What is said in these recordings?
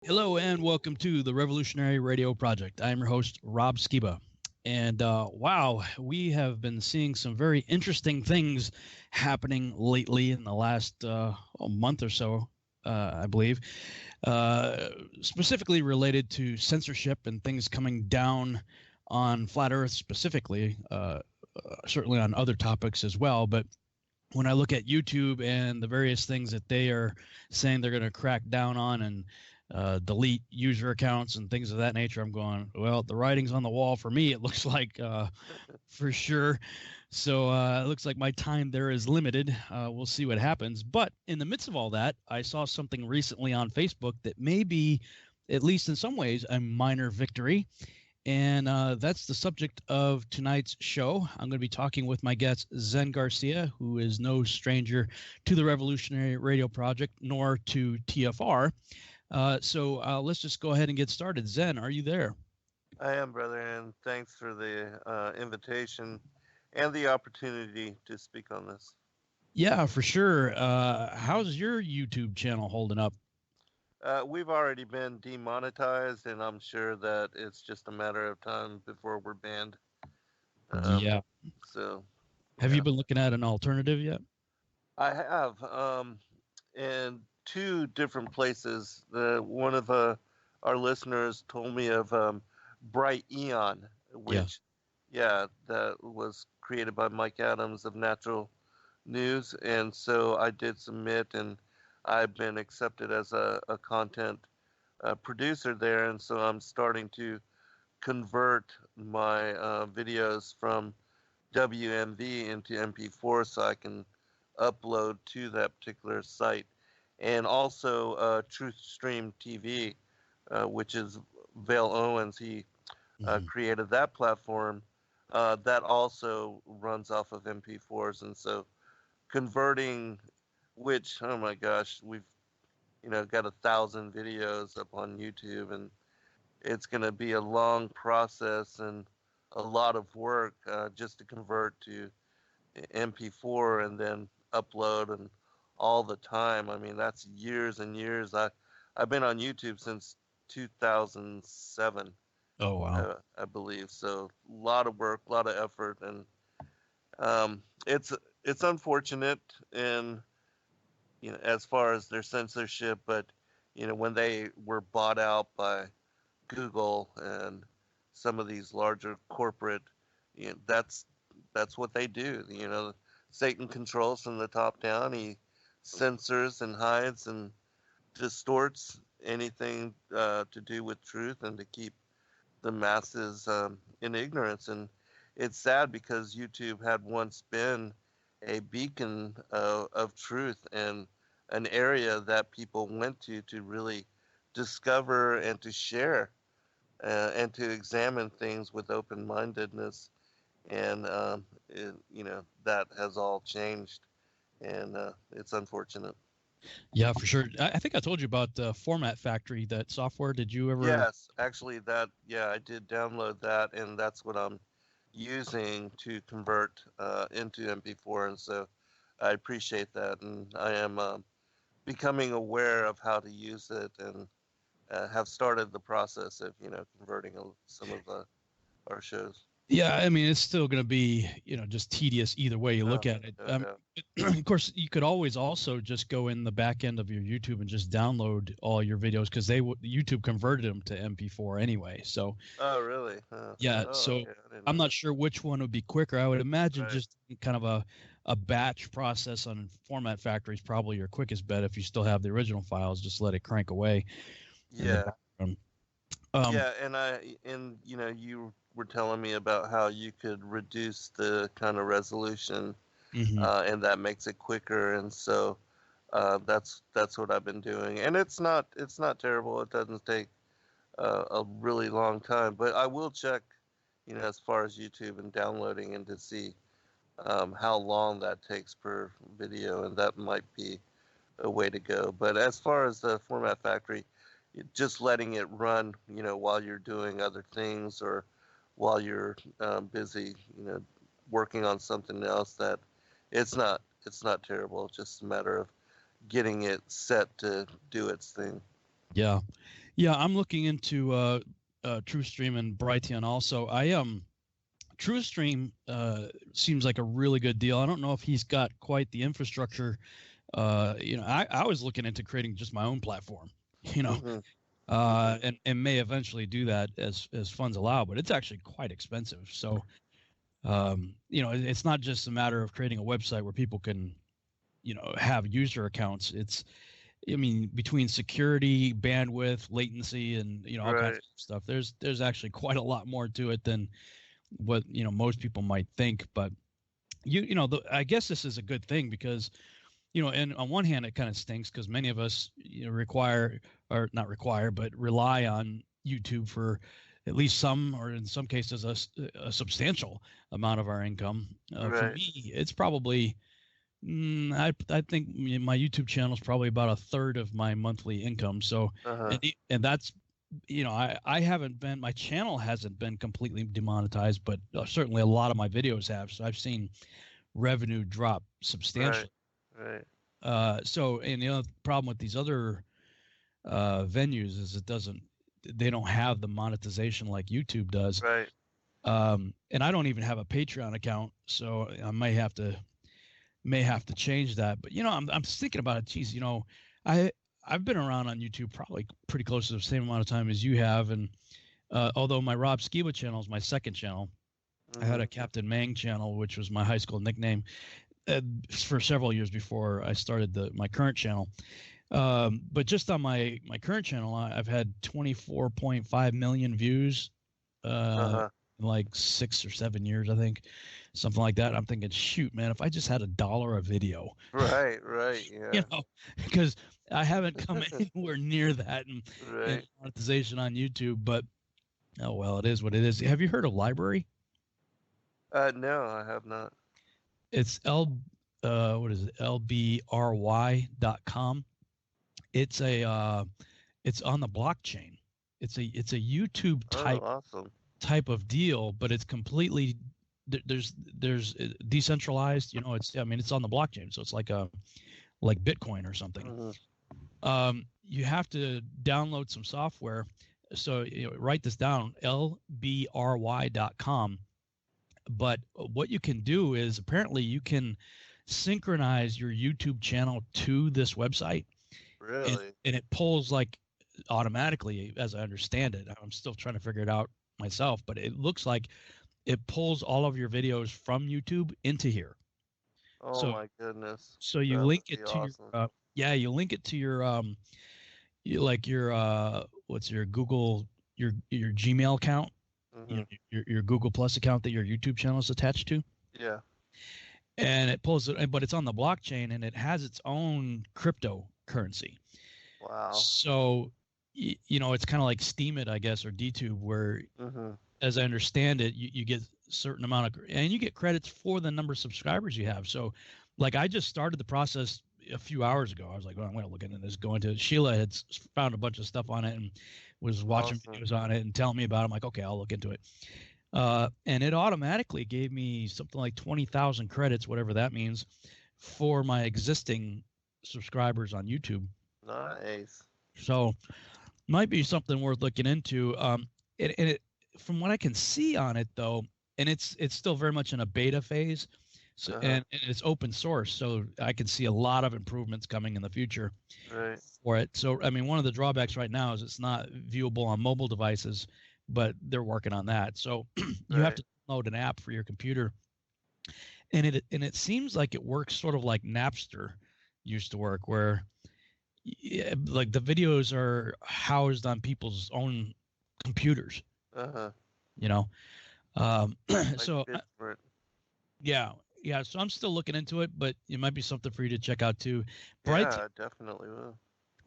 Hello and welcome to the Revolutionary Radio Project. I'm your host, Rob Skiba. And wow, we have been seeing some very interesting things happening lately in the last month or so, I believe, specifically related to censorship and things coming down on Flat Earth specifically, certainly on other topics as well. But when I look at YouTube and the various things that they are saying they're going to crack down on and delete user accounts and things of that nature, I'm going, well, the writing's on the wall for me. It looks like for sure. So it looks like my time there is limited. We'll see what happens. But in the midst of all that, I saw something recently on Facebook that may be, at least in some ways, a minor victory. And that's the subject of tonight's show. I'm going to be talking with my guest, Zen Garcia, who is no stranger to the Revolutionary Radio Project, nor to TFR. So let's just go ahead and get started. Zen, are you there? I am, brother, and thanks for the invitation and the opportunity to speak on this. Yeah, for sure. How's your YouTube channel holding up? We've already been demonetized, and I'm sure that it's just a matter of time before we're banned. Yeah. So, Have you been looking at an alternative yet? I have, in two different places. One of our listeners told me of Bright Eon, which, that was created by Mike Adams of Natural News, and so I did submit, and I've been accepted as a content producer there, and so I'm starting to convert my videos from WMV into MP4 so I can upload to that particular site. And also Truth Stream TV, which is Vale Owens. He created that platform. That also runs off of MP4s, and so converting, which, oh my gosh, we've got 1,000 videos up on YouTube, and it's going to be a long process and a lot of work just to convert to MP4 and then upload and all the time. I mean, that's years and years. I've been on YouTube since 2007. Oh, wow. I believe so. A lot of work, a lot of effort, and it's unfortunate, and as far as their censorship, but when they were bought out by Google and some of these larger corporate, that's what they do. Satan controls from the top down. He censors and hides and distorts anything to do with truth and to keep the masses in ignorance. And it's sad because YouTube had once been a beacon of truth and an area that people went to really discover and to share and to examine things with open-mindedness. And that has all changed, and it's unfortunate. Yeah, for sure. I think I told you about Format Factory, that software. Did you ever? Yes, actually, I did download that, and that's what I'm using to convert into MP4, and so I appreciate that, and I am becoming aware of how to use it, and have started the process of converting some of our shows. Yeah, I mean, it's still going to be, just tedious either way you look at it. Of course, you could always also just go in the back end of your YouTube and just download all your videos because YouTube converted them to MP4 anyway. So. Oh, really? Yeah. So I'm not sure which one would be quicker. I would imagine just kind of a batch process on Format Factory is probably your quickest bet. If you still have the original files, just let it crank away. Yeah. And you were telling me about how you could reduce the kind of resolution, and that makes it quicker. And so that's what I've been doing, and it's not terrible. It doesn't take a really long time, but I will check, as far as YouTube and downloading, and to see how long that takes per video, and that might be a way to go. But as far as the Format Factory, just letting it run, while you're doing other things or while you're busy, working on something else, that it's not terrible. It's just a matter of getting it set to do its thing. Yeah. Yeah, I'm looking into TrueStream and Brighteon also. TrueStream seems like a really good deal. I don't know if he's got quite the infrastructure. I was looking into creating just my own platform, and may eventually do that as funds allow, but it's actually quite expensive. So, it's not just a matter of creating a website where people can, have user accounts. Between security, bandwidth, latency, and all kinds of stuff, there's actually quite a lot more to it than what most people might think. But I guess this is a good thing because and on one hand it kind of stinks because many of us rely on YouTube for at least some, or in some cases a substantial amount of our income. For me, it's probably I think my YouTube channel is probably about a third of my monthly income. So and that's I haven't been, my channel hasn't been completely demonetized, but certainly a lot of my videos have. So I've seen revenue drop substantially. Right. So, and the problem with these other venues is they don't have the monetization like YouTube does. Right. And I don't even have a Patreon account, so I may have to change that. But I'm thinking about it. Geez, I've been around on YouTube probably pretty close to the same amount of time as you have, and although my Rob Skiba channel is my second channel, I had a Captain Mang channel, which was my high school nickname, for several years before I started my current channel. But just on my current channel, I've had 24.5 million views, in like 6 or 7 years, I think, something like that. I'm thinking, shoot, man, if I just had $1 a video, right, yeah, because I haven't come anywhere near that in monetization on YouTube. But oh well, it is what it is. Have you heard of Library? No, I have not. It's lbry.com. It's it's on the blockchain. It's a YouTube type of deal, but it's completely there's decentralized. It's on the blockchain, so it's like Bitcoin or something. You have to download some software. So write this down, lbry.com. But what you can do is apparently you can synchronize your YouTube channel to this website. Really? And it pulls like automatically, as I understand it. I'm still trying to figure it out myself, but it looks like it pulls all of your videos from YouTube into here. Oh my goodness. So you link it to your you link it to your what's your Google, your Gmail account. Your Google Plus account that your YouTube channel is attached to. Yeah. And it pulls it, but it's on the blockchain and it has its own cryptocurrency. Wow. So, it's kind of like Steemit, I guess, or DTube, where, as I understand it, you get a certain amount and you get credits for the number of subscribers you have. So, like, I just started the process a few hours ago. I was like, I'm going to look into this. Sheila had found a bunch of stuff on it and was watching videos on it and telling me about it. I'm like, okay, I'll look into it. And it automatically gave me something like 20,000 credits, whatever that means, for my existing subscribers on YouTube. Nice. So might be something worth looking into. It from what I can see on it though, and it's still very much in a beta phase. So, and it's open source, so I can see a lot of improvements coming in the future for it. So, one of the drawbacks right now is it's not viewable on mobile devices, but they're working on that. So you have to download an app for your computer, and it seems like it works sort of like Napster used to work, where like the videos are housed on people's own computers. So yeah, so I'm still looking into it, but it might be something for you to check out too. Yeah, definitely will.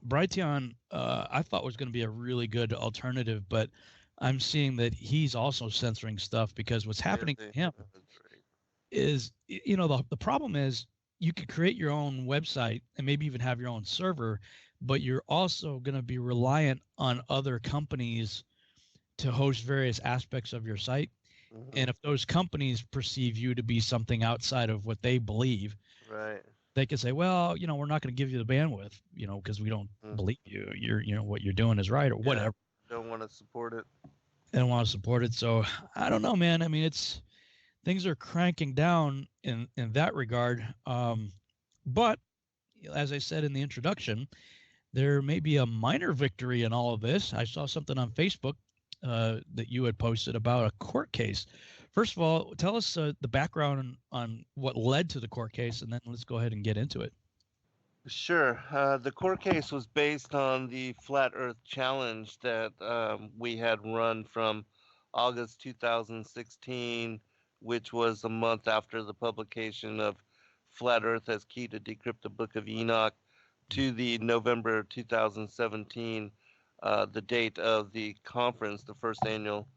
Brighteon, I thought was going to be a really good alternative, but I'm seeing that he's also censoring stuff because what's happening to him is, the problem is you could create your own website and maybe even have your own server, but you're also going to be reliant on other companies to host various aspects of your site. And if those companies perceive you to be something outside of what they believe, they could say, well, we're not going to give you the bandwidth, because we don't believe you. What you're doing is right or whatever. Don't want to support it. They don't want to support it. So I don't know, man. I mean, things are cranking down in that regard. But as I said in the introduction, there may be a minor victory in all of this. I saw something on Facebook that you had posted about a court case. First of all, tell us the background on what led to the court case, and then let's go ahead and get into it. Sure. The court case was based on the Flat Earth Challenge that we had run from August 2016, which was a month after the publication of Flat Earth as Key to Decrypt the Book of Enoch, to the November 2017, the date of the conference, the first annual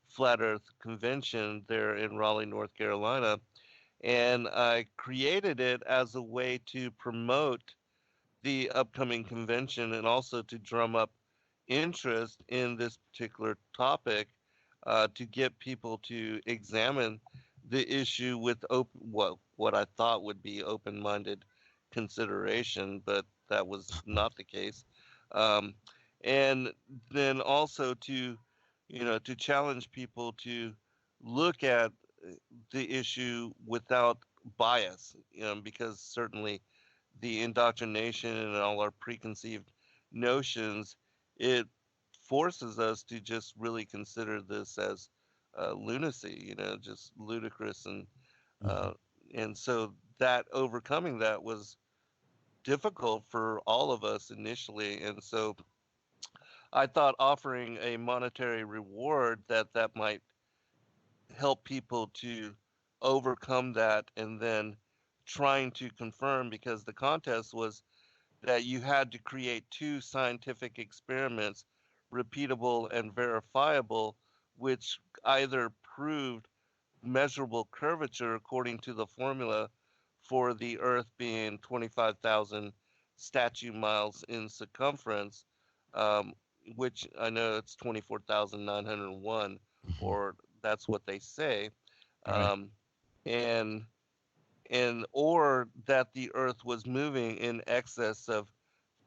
Flat Earth Convention there in Raleigh, North Carolina. And I created it as a way to promote the upcoming convention and also to drum up interest in this particular topic, to get people to examine the issue with what I thought would be open-minded consideration, but that was not the case. And then also to challenge people to look at the issue without bias, because certainly the indoctrination and all our preconceived notions, it forces us to just really consider this as lunacy, just ludicrous, and so that overcoming that was difficult for all of us initially, and so I thought offering a monetary reward that might help people to overcome that, and then trying to confirm, because the contest was that you had to create 2 scientific experiments, repeatable and verifiable, which either proved measurable curvature according to the formula for the Earth being 25,000 statute miles in circumference, which I know it's 24,901, or that's what they say, Right. and or that the Earth was moving in excess of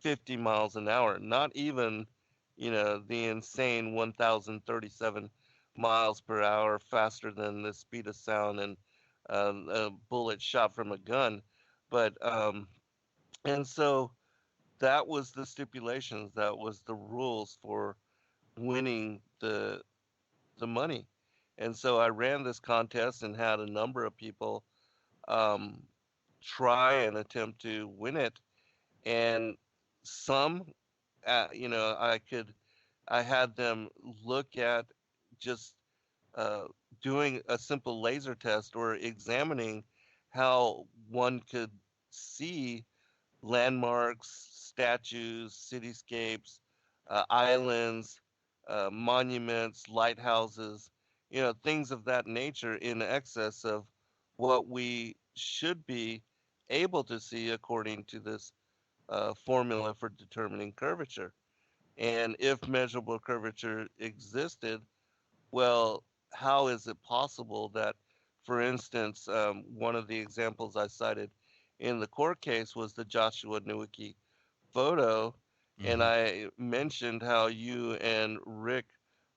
50 miles an hour, not even, the insane 1,037 miles per hour faster than the speed of sound and a bullet shot from a gun. But, and so that was the stipulations, that was the rules for winning the money. And so I ran this contest and had a number of people um, try and attempt to win it, and some, I had them look at just uh, doing a simple laser test or examining how one could see landmarks, statues, cityscapes, islands, monuments, lighthouses, things of that nature in excess of what we should be able to see according to this formula for determining curvature. And if measurable curvature existed, well, how is it possible that, for instance, one of the examples I cited in the court case was the Joshua Nowicki photo, and I mentioned how you and Rick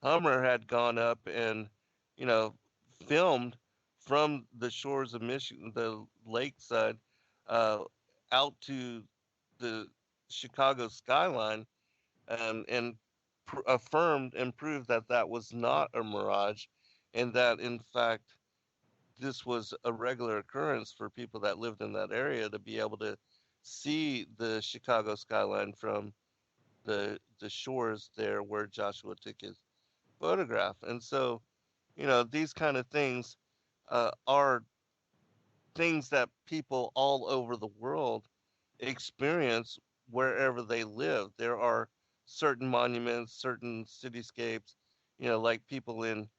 Hummer had gone up and, you know, filmed from the shores of Michigan, the lakeside, uh, out to the Chicago skyline, and affirmed and proved that that was not a mirage, and that in fact this was a regular occurrence for people that lived in that area to be able to see the Chicago skyline from the shores there where Joshua took his photograph. And so, these kind of things are things that people all over the world experience wherever they live. There are certain monuments, certain cityscapes, like people in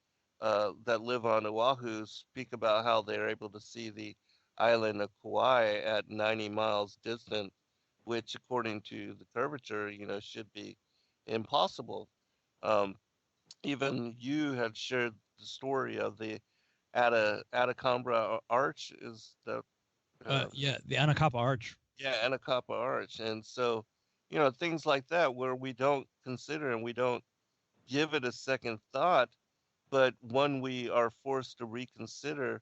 that live on Oahu speak about how they're able to see the island of Kauai at 90 miles distant, which, according to the curvature, should be impossible. Um, Even you had shared the story of the Atacambra Arch. Is that Yeah, the Anacapa Arch. Yeah, Anacapa Arch. And so, things like that where we don't consider and we don't give it a second thought, but when we are forced to reconsider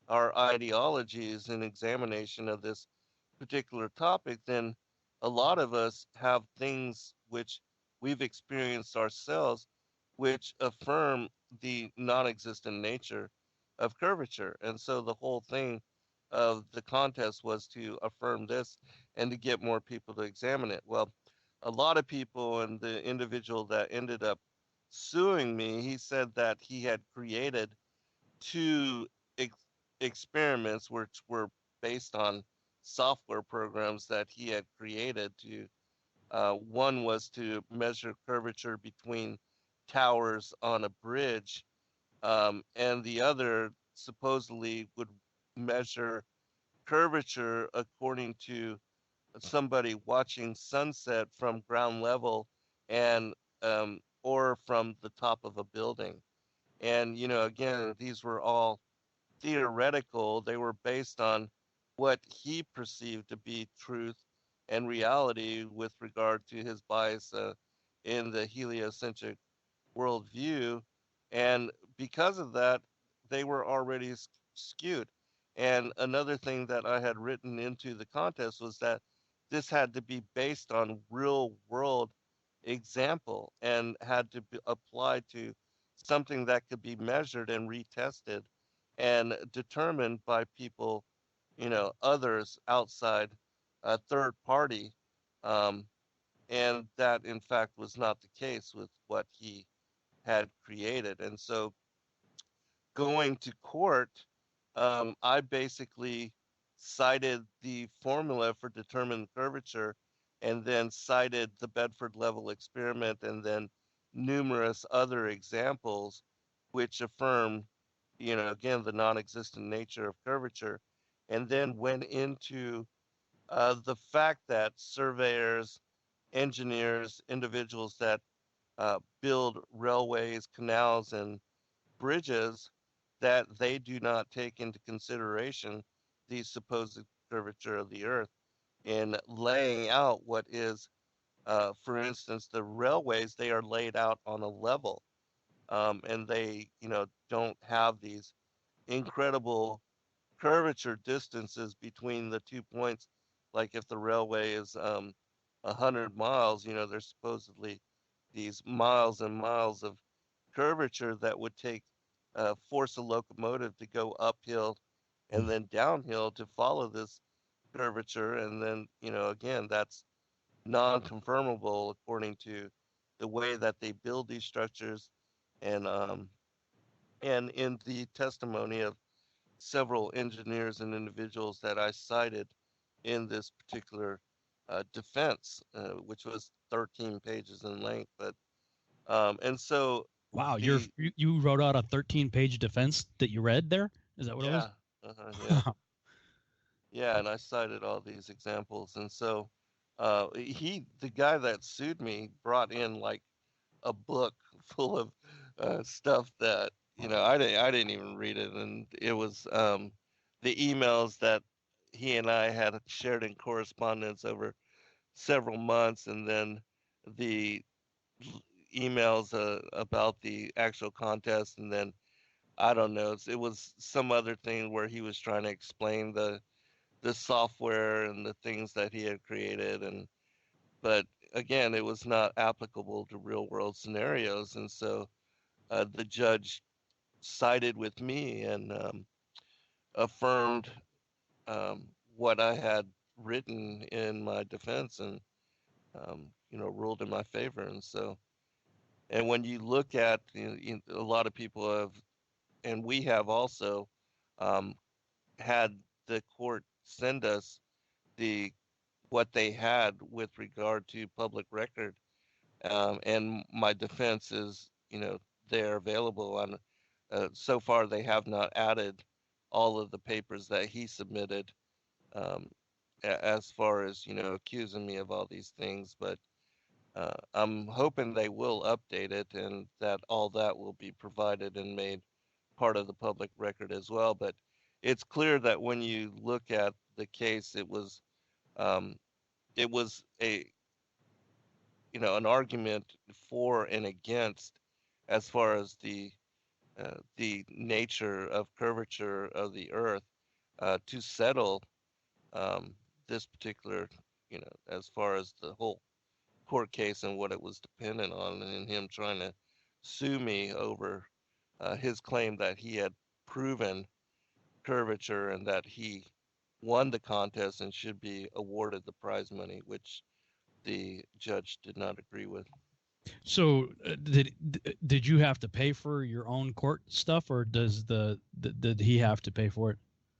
our ideologies and examination of this particular topic, then a lot of us have things which we've experienced ourselves, which affirm the non existent nature of curvature. And so the whole thing of the contest was to affirm this and to get more people to examine it. Well, a lot of people, and the individual that ended up suing me, he said that he had created two ex- experiments which were based on software programs that he had created to one was to measure curvature between towers on a bridge, and the other supposedly would measure curvature according to somebody watching sunset from ground level and or from the top of a building. And again, these were all theoretical. They were based on what he perceived to be truth and reality with regard to his bias in the heliocentric worldview. And because of that, they were already skewed. And another thing that I had written into the contest was that this had to be based on real world example and had to be applied to something that could be measured and retested and determined by people, others outside a third party. Um, and that, in fact, was not the case with what he had created. And so going to court, I basically cited the formula for determining curvature and then cited the Bedford level experiment and then numerous other examples which affirm, again, the non existent nature of curvature. And then went into the fact that surveyors, engineers, individuals that build railways, canals, and bridges, that they do not take into consideration the supposed curvature of the earth in laying out what is, for instance, the railways, they are laid out on a level, and they, don't have these incredible curvature distances between the 2 points. Like if the railway is 100 miles, there's supposedly these miles and miles of curvature that would take force a locomotive to go uphill and then downhill to follow this curvature. And then, again, that's non-confirmable according to the way that they build these structures. And in the testimony of several engineers and individuals that I cited in this particular defense, which was 13 pages in length. But and so Wow, the you wrote out a 13-page defense that you read there? Is that what it was? yeah, yeah, yeah, and I cited all these examples, and so the guy that sued me brought in like a book full of stuff that I didn't even read it, and it was the emails that he and I had shared in correspondence over several months, and then the emails about the actual contest, and then I don't know, it was some other thing where he was trying to explain the software and the things that he had created, and but again, it was not applicable to real world scenarios, and so the judge sided with me and affirmed what I had written in my defense, and ruled in my favor. And so, and when you look at, a lot of people have, and we have also um, had the court send us the what they had with regard to public record, and my defense is, they're available on. So far, they have not added all of the papers that he submitted, um, as far as accusing me of all these things. But I'm hoping they will update it and that all that will be provided and made part of the public record as well. But it's clear that when you look at the case, um, it was a an argument for and against as far as the nature of curvature of the Earth to settle um, this particular, as far as the whole court case and what it was dependent on, and him trying to sue me over his claim that he had proven curvature and that he won the contest and should be awarded the prize money, which the judge did not agree with. So did you have to pay for your own court stuff, or did he have to pay for it?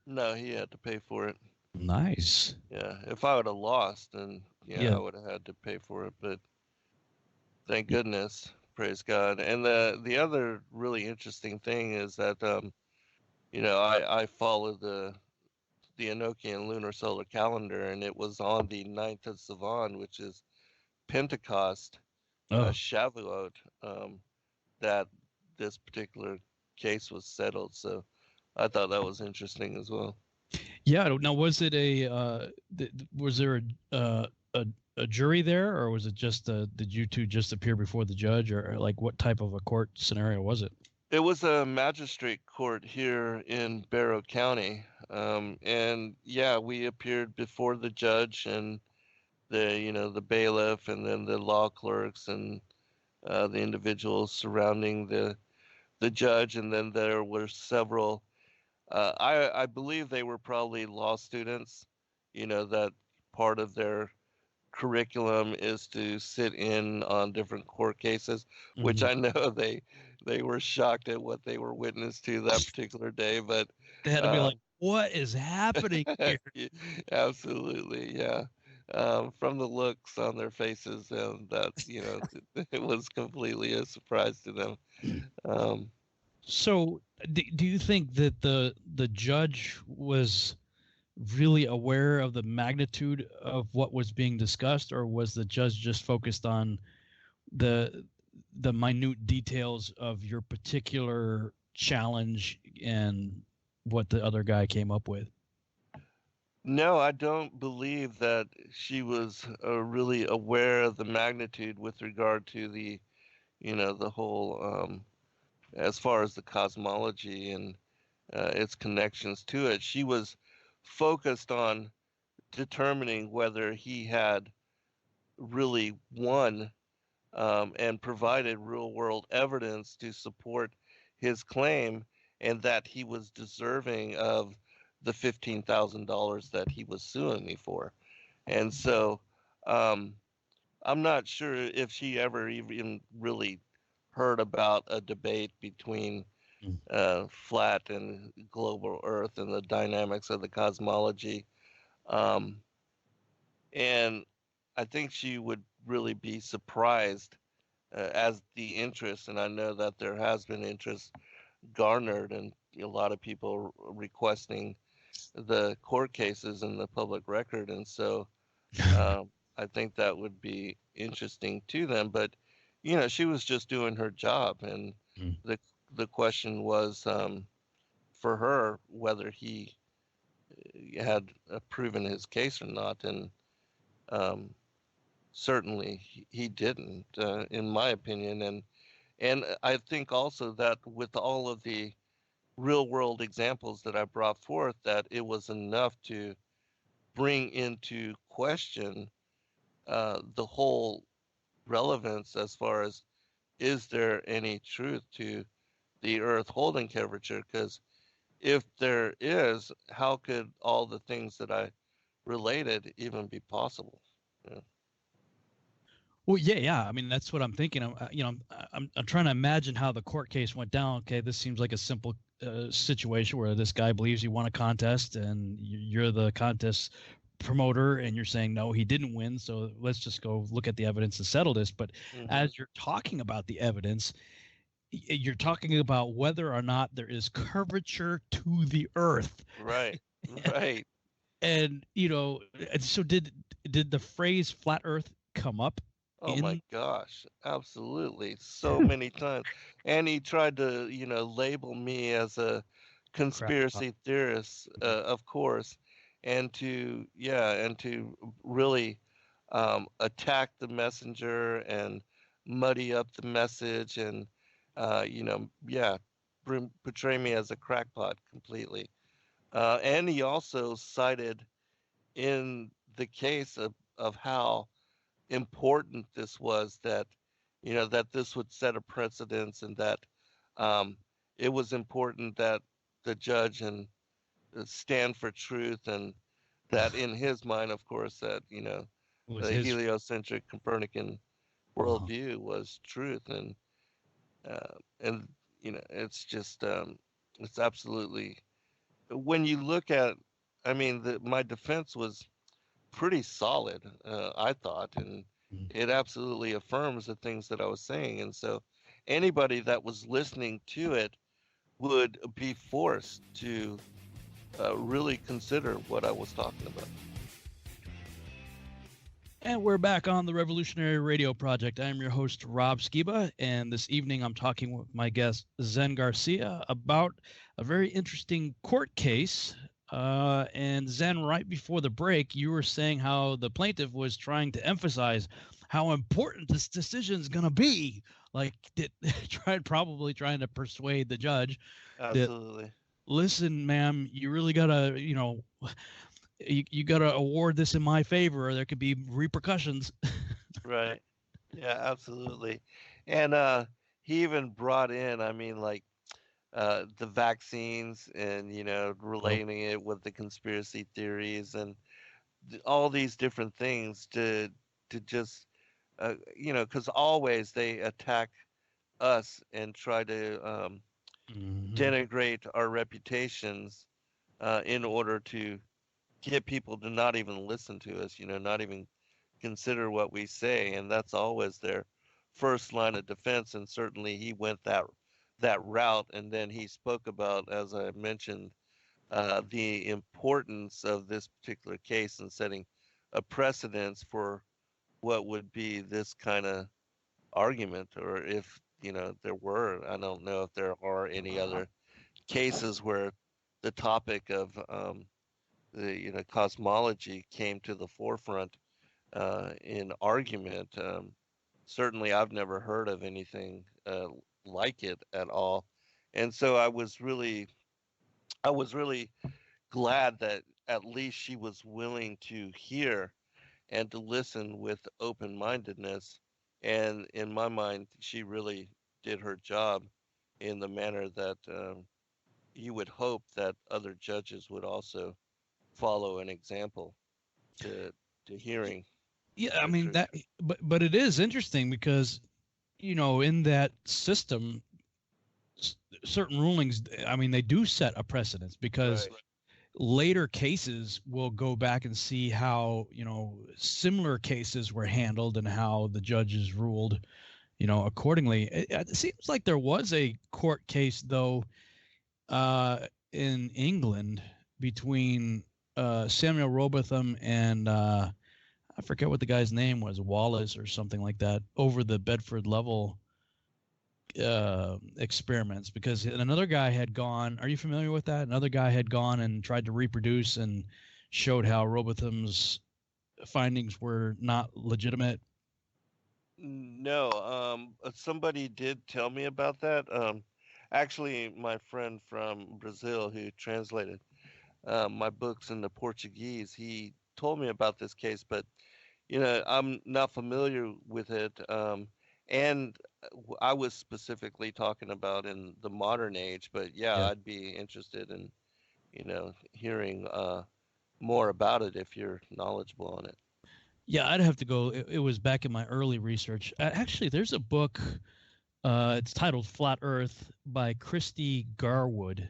No, he had to pay for it. Nice. Yeah, if I would have lost, then I would have had to pay for it. But thank goodness, praise God. And the other really interesting thing is that I follow the Enochian lunar solar calendar, and it was on the 9th of Sivan, which is Pentecost, Shavuot, that this particular case was settled. So I thought that was interesting as well. Yeah. Now, was it was there a jury there, or was it just did you two just appear before the judge, or like what type of a court scenario was it? It was a magistrate court here in Barrow County, and yeah, we appeared before the judge and the bailiff, and then the law clerks and the individuals surrounding the judge, and then there were several. I believe they were probably law students, that part of their curriculum is to sit in on different court cases, which I know they were shocked at what they were witness to that particular day, but they had to be like, what is happening here? Absolutely, yeah. From the looks on their faces, that it was completely a surprise to them. So do you think that the judge was really aware of the magnitude of what was being discussed, or was the judge just focused on the minute details of your particular challenge and what the other guy came up with? No, I don't believe that she was really aware of the magnitude with regard to the whole, as far as the cosmology and its connections to it. She was focused on determining whether he had really won and provided real world evidence to support his claim, and that he was deserving of the $15,000 that he was suing me for. And so I'm not sure if she ever even really heard about a debate between flat and global Earth and the dynamics of the cosmology. And I think she would really be surprised as the interest, and I know that there has been interest garnered, and a lot of people requesting the court cases in the public record. And so I think that would be interesting to them. But, she was just doing her job. And the question was for her whether he had proven his case or not. And certainly he didn't, in my opinion. And I think also that with all of the real world examples that I brought forth, that it was enough to bring into question the whole relevance as far as, is there any truth to the Earth holding curvature? Because if there is, how could all the things that I related even be possible? Yeah. Well, yeah. I mean, that's what I'm thinking. I'm trying to imagine how the court case went down. Okay, this seems like a simple situation where this guy believes he won a contest, and you're the contest promoter, and you're saying no, he didn't win. So let's just go look at the evidence to settle this. But as you're talking about the evidence, you're talking about whether or not there is curvature to the Earth. Right. Right. And so did the phrase flat Earth come up? Oh my gosh, absolutely. So many times. And he tried to, label me as a conspiracy theorist, of course. and to really attack the messenger and muddy up the message and portray me as a crackpot completely. And he also cited in the case of how important this was, that that this would set a precedence, and that um, it was important that the judge and stand for truth, and that in his mind, of course, that It was the his. heliocentric Copernican Uh-huh. worldview was truth. And it's just it's absolutely, when you look at, I mean, my defense was pretty solid, I thought, and Mhm. it absolutely affirms the things that I was saying. And so anybody that was listening to it would be forced to really consider what I was talking about. And we're back on the Revolutionary Radio Project. I'm your host, Rob Skiba, and this evening I'm talking with my guest, Zen Garcia, about a very interesting court case. And Zen, right before the break, you were saying how the plaintiff was trying to emphasize how important this decision is going to be. Like, probably trying to persuade the judge that, Absolutely. listen, ma'am, you really got to, you got to award this in my favor, or there could be repercussions. Right. Yeah, absolutely. And he even brought in, I mean, like the vaccines, and Oh, relating it with the conspiracy theories, and all these different things to just because always they attack us and try to hmm denigrate our reputations in order to get people to not even listen to us, not even consider what we say. And that's always their first line of defense. And certainly he went that route. And then he spoke about, as I mentioned, the importance of this particular case and setting a precedence for what would be this kind of argument, or if there were, I don't know if there are any other cases where the topic of the cosmology came to the forefront in argument. Certainly, I've never heard of anything like it at all, and so I was really glad that at least she was willing to hear and to listen with open mindedness. And in my mind, she really did her job in the manner that you would hope that other judges would also follow an example to hearing yeah, I the mean truth. that, but it is interesting because in that system, certain rulings, I mean, they do set a precedence because Right. later cases will go back and see how similar cases were handled and how the judges ruled accordingly. It seems like there was a court case though in England between Samuel Robotham and I forget what the guy's name was, Wallace or something like that, over the Bedford level experiments, because another guy had gone. Are you familiar with that? Another guy had gone and tried to reproduce and showed how Robotham's findings were not legitimate. No, somebody did tell me about that. Actually, my friend from Brazil who translated my books into Portuguese, he told me about this case, but I'm not familiar with it. And I was specifically talking about in the modern age, but yeah, Yeah. I'd be interested in, hearing more about it if you're knowledgeable on it. Yeah, I'd have to go. It was back in my early research. Actually, there's a book. It's titled Flat Earth by Christy Garwood.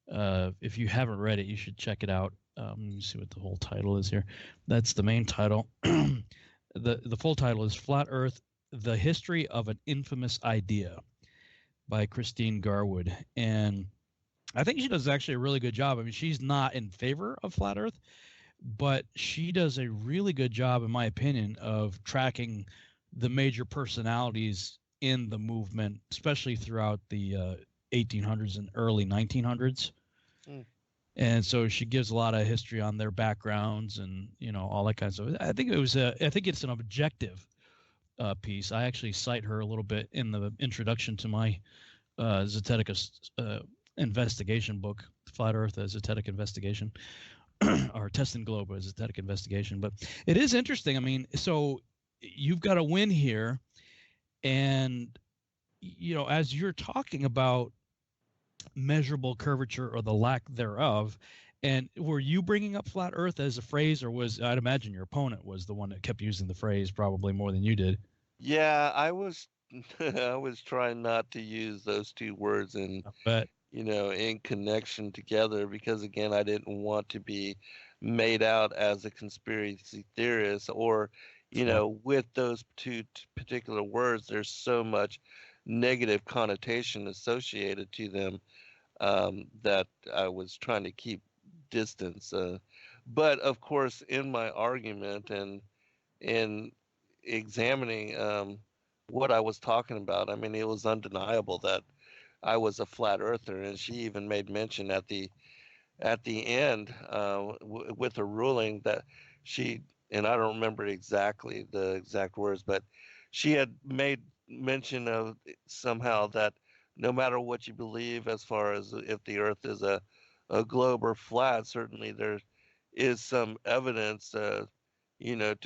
If you haven't read it, you should check it out. Let me see what the whole title is here. That's the main title. The full title is Flat Earth: The History of an Infamous Idea by Christine Garwood. And I think she does actually a really good job. I mean, she's not in favor of flat Earth, but she does a really good job, in my opinion, of tracking the major personalities in the movement, especially throughout the 1800s and early 1900s. Mm. And so she gives a lot of history on their backgrounds and, you know, all that kind of stuff. I think it's an objective piece. I actually cite her a little bit in the introduction to my Zetetic investigation book, Flat Earth, a Zetetic investigation, or Test and Globe, a Zetetic investigation. But it is interesting. I mean, so you've got a win here, and, you know, as you're talking about measurable curvature or the lack thereof, and were you bringing up flat Earth as a phrase, or I'd imagine your opponent was the one that kept using the phrase probably more than you did? Yeah, I was I was trying not to use those two words But in connection together, because again, I didn't want to be made out as a conspiracy theorist, or sure. with those two particular words, there's so much negative connotation associated to them, that I was trying to keep distance. But of course, in my argument and in examining what I was talking about, I mean, it was undeniable that I was a flat earther, and she even made mention at the end, with her ruling, that she, and I don't remember exactly the exact words, but she had made mention of somehow that no matter what you believe as far as if the Earth is a globe or flat, certainly there is some evidence, to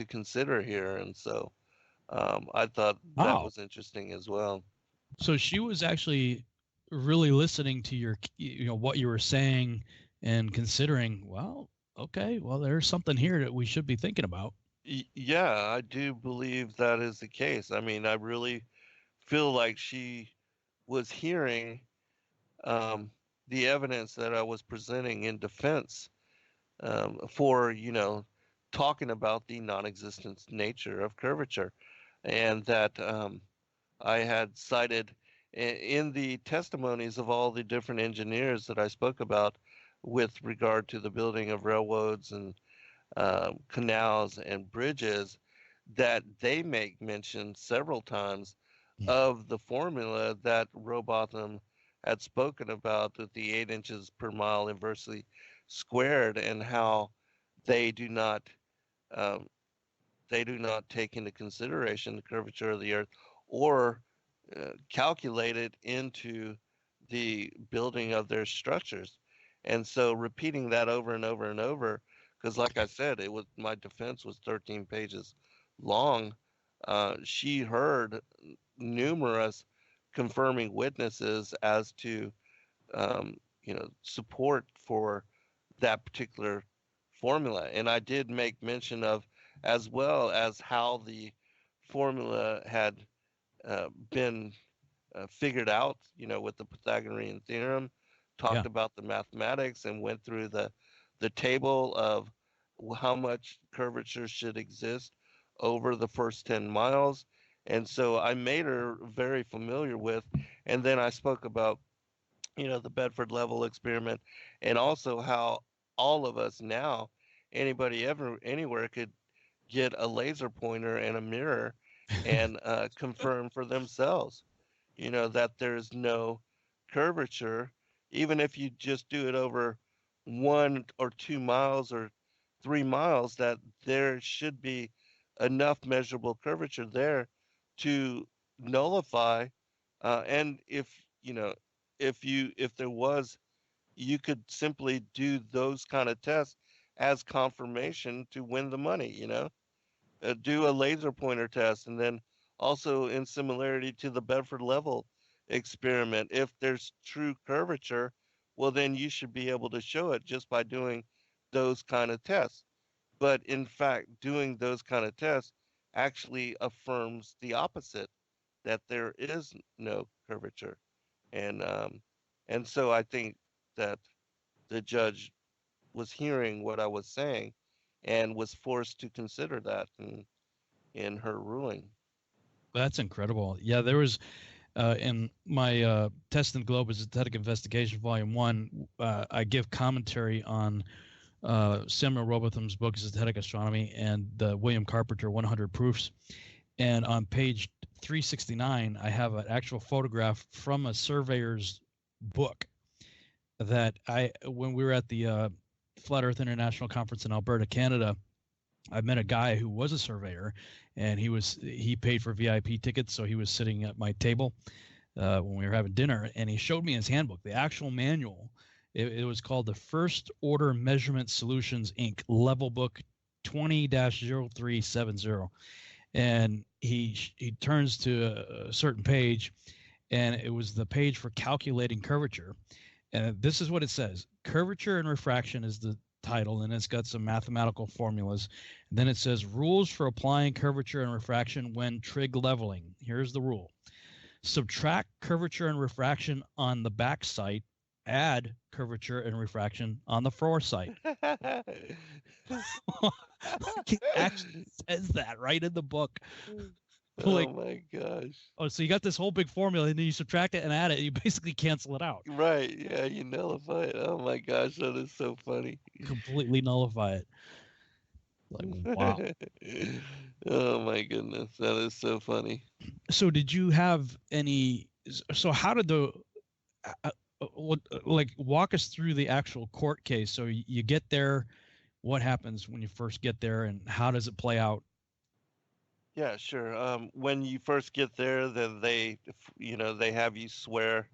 consider here, and so I thought that Wow. was interesting as well. So she was actually really listening to your, you know, what you were saying and considering, well, okay, well, there's something here that we should be thinking about. Yeah, I do believe that is the case. I mean, I really feel like she was hearing um, the evidence that I was presenting in defense, for, talking about the non-existent nature of curvature, and that I had cited in the testimonies of all the different engineers that I spoke about with regard to the building of railroads and canals and bridges, that they make mention several times Mm. of the formula that Robotham had spoken about, with the 8 inches per mile inversely squared, and how they do not um, they do not take into consideration the curvature of the Earth, or calculate it into the building of their structures. And so repeating that over and over and over, because like I said, my defense was 13 pages long. She heard numerous confirming witnesses as to support for that particular formula. And I did make mention of, as well as how the formula had been figured out, with the Pythagorean theorem, Yeah. talked about the mathematics, and went through the table of how much curvature should exist over the first 10 miles. And so I made her very familiar with, and then I spoke about, the Bedford level experiment, and also how all of us now, anybody ever anywhere, could get a laser pointer and a mirror and confirm for themselves, that there's no curvature, even if you just do it over 1 or 2 miles or 3 miles, that there should be enough measurable curvature there to nullify. And if there was, you could simply do those kind of tests as confirmation to win the money. Do a laser pointer test, and then also, in similarity to the Bedford level experiment, if there's true curvature, well, then you should be able to show it just by doing those kind of tests. But in fact, doing those kind of tests actually affirms the opposite, that there is no curvature. And um, and so I think that the judge was hearing what I was saying, and was forced to consider that in her ruling. That's incredible. Yeah, there was in my Test and Globe Aesthetic Investigation Volume 1, I give commentary on Samuel Robotham's book, Aesthetic Astronomy, and the William Carpenter 100 Proofs. And on page 369, I have an actual photograph from a surveyor's book. that when we were at the Flat Earth International Conference in Alberta, Canada, I met a guy who was a surveyor, and he paid for VIP tickets, so he was sitting at my table when we were having dinner, and he showed me his handbook, the actual manual. It was called the First Order Measurement Solutions Inc. Level Book 20-0370, and he turns to a certain page, and it was the page for calculating curvature. And this is what it says: curvature and refraction is the title, and it's got some mathematical formulas. And then it says rules for applying curvature and refraction when trig leveling. Here's the rule: subtract curvature and refraction on the back sight, add curvature and refraction on the fore sight. It actually says that right in the book. Oh my gosh. Oh, so you got this whole big formula, and then you subtract it and add it, and you basically cancel it out. Right. Yeah, you nullify it. Oh my gosh, that is so funny. Completely nullify it. Like, wow. Oh my goodness, that is so funny. So did you have any, so how did walk us through the actual court case? So you get there, what happens when you first get there, and how does it play out? Yeah, sure. When you first get there, then they have you swear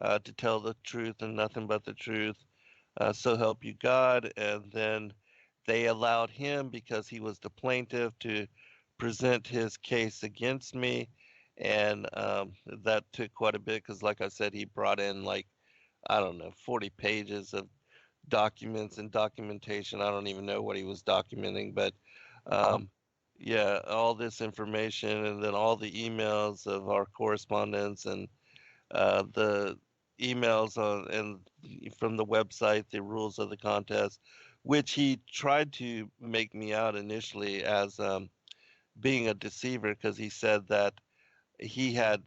to tell the truth and nothing but the truth. So help you God. And then they allowed him, because he was the plaintiff, to present his case against me. And that took quite a bit because, like I said, he brought in, like, I don't know, 40 pages of documents and documentation. I don't even know what he was documenting, but yeah, all this information, and then all the emails of our correspondence, and the emails and from the website, the rules of the contest, which he tried to make me out initially as being a deceiver, because he said that he had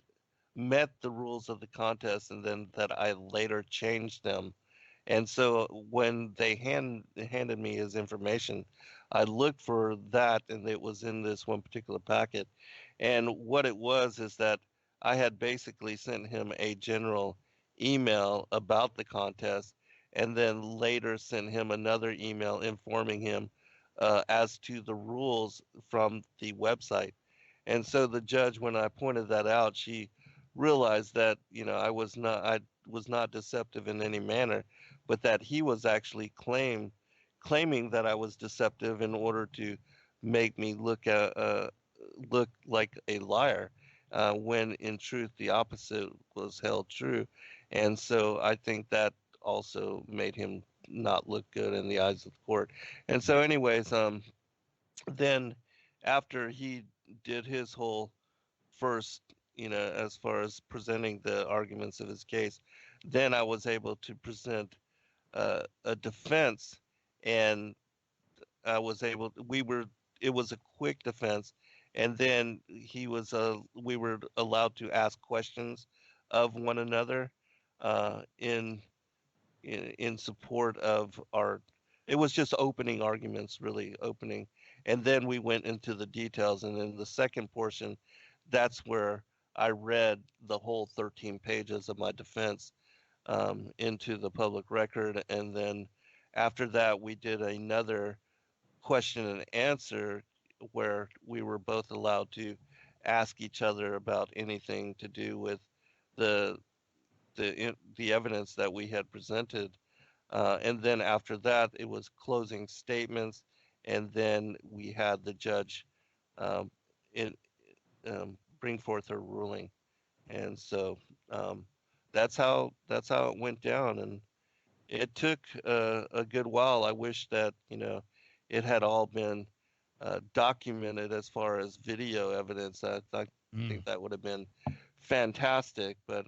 met the rules of the contest and then that I later changed them. And so when they handed me his information, I looked for that, and it was in this one particular packet. And what it was is that I had basically sent him a general email about the contest, and then later sent him another email informing him as to the rules from the website. And so the judge, when I pointed that out, she realized that I was not deceptive in any manner, but that he was actually claiming that I was deceptive in order to make me look like a liar, when in truth the opposite was held true. And so I think that also made him not look good in the eyes of the court. And so, anyways, then after he did his whole first, as far as presenting the arguments of his case, then I was able to present a defense, and I was able. We were. It was a quick defense, and then we were allowed to ask questions of one another uh, in, in support of our. It was just opening arguments, really opening, and then we went into the details. And then the second portion, that's where I read the whole 13 pages of my defense into the public record. And then after that, we did another question and answer where we were both allowed to ask each other about anything to do with the the evidence that we had presented. And then after that, it was closing statements, and then we had the judge um, in, bring forth her ruling. And so that's how it went down, and it took a good while. I wish that it had all been documented as far as video evidence. I think that would have been fantastic. But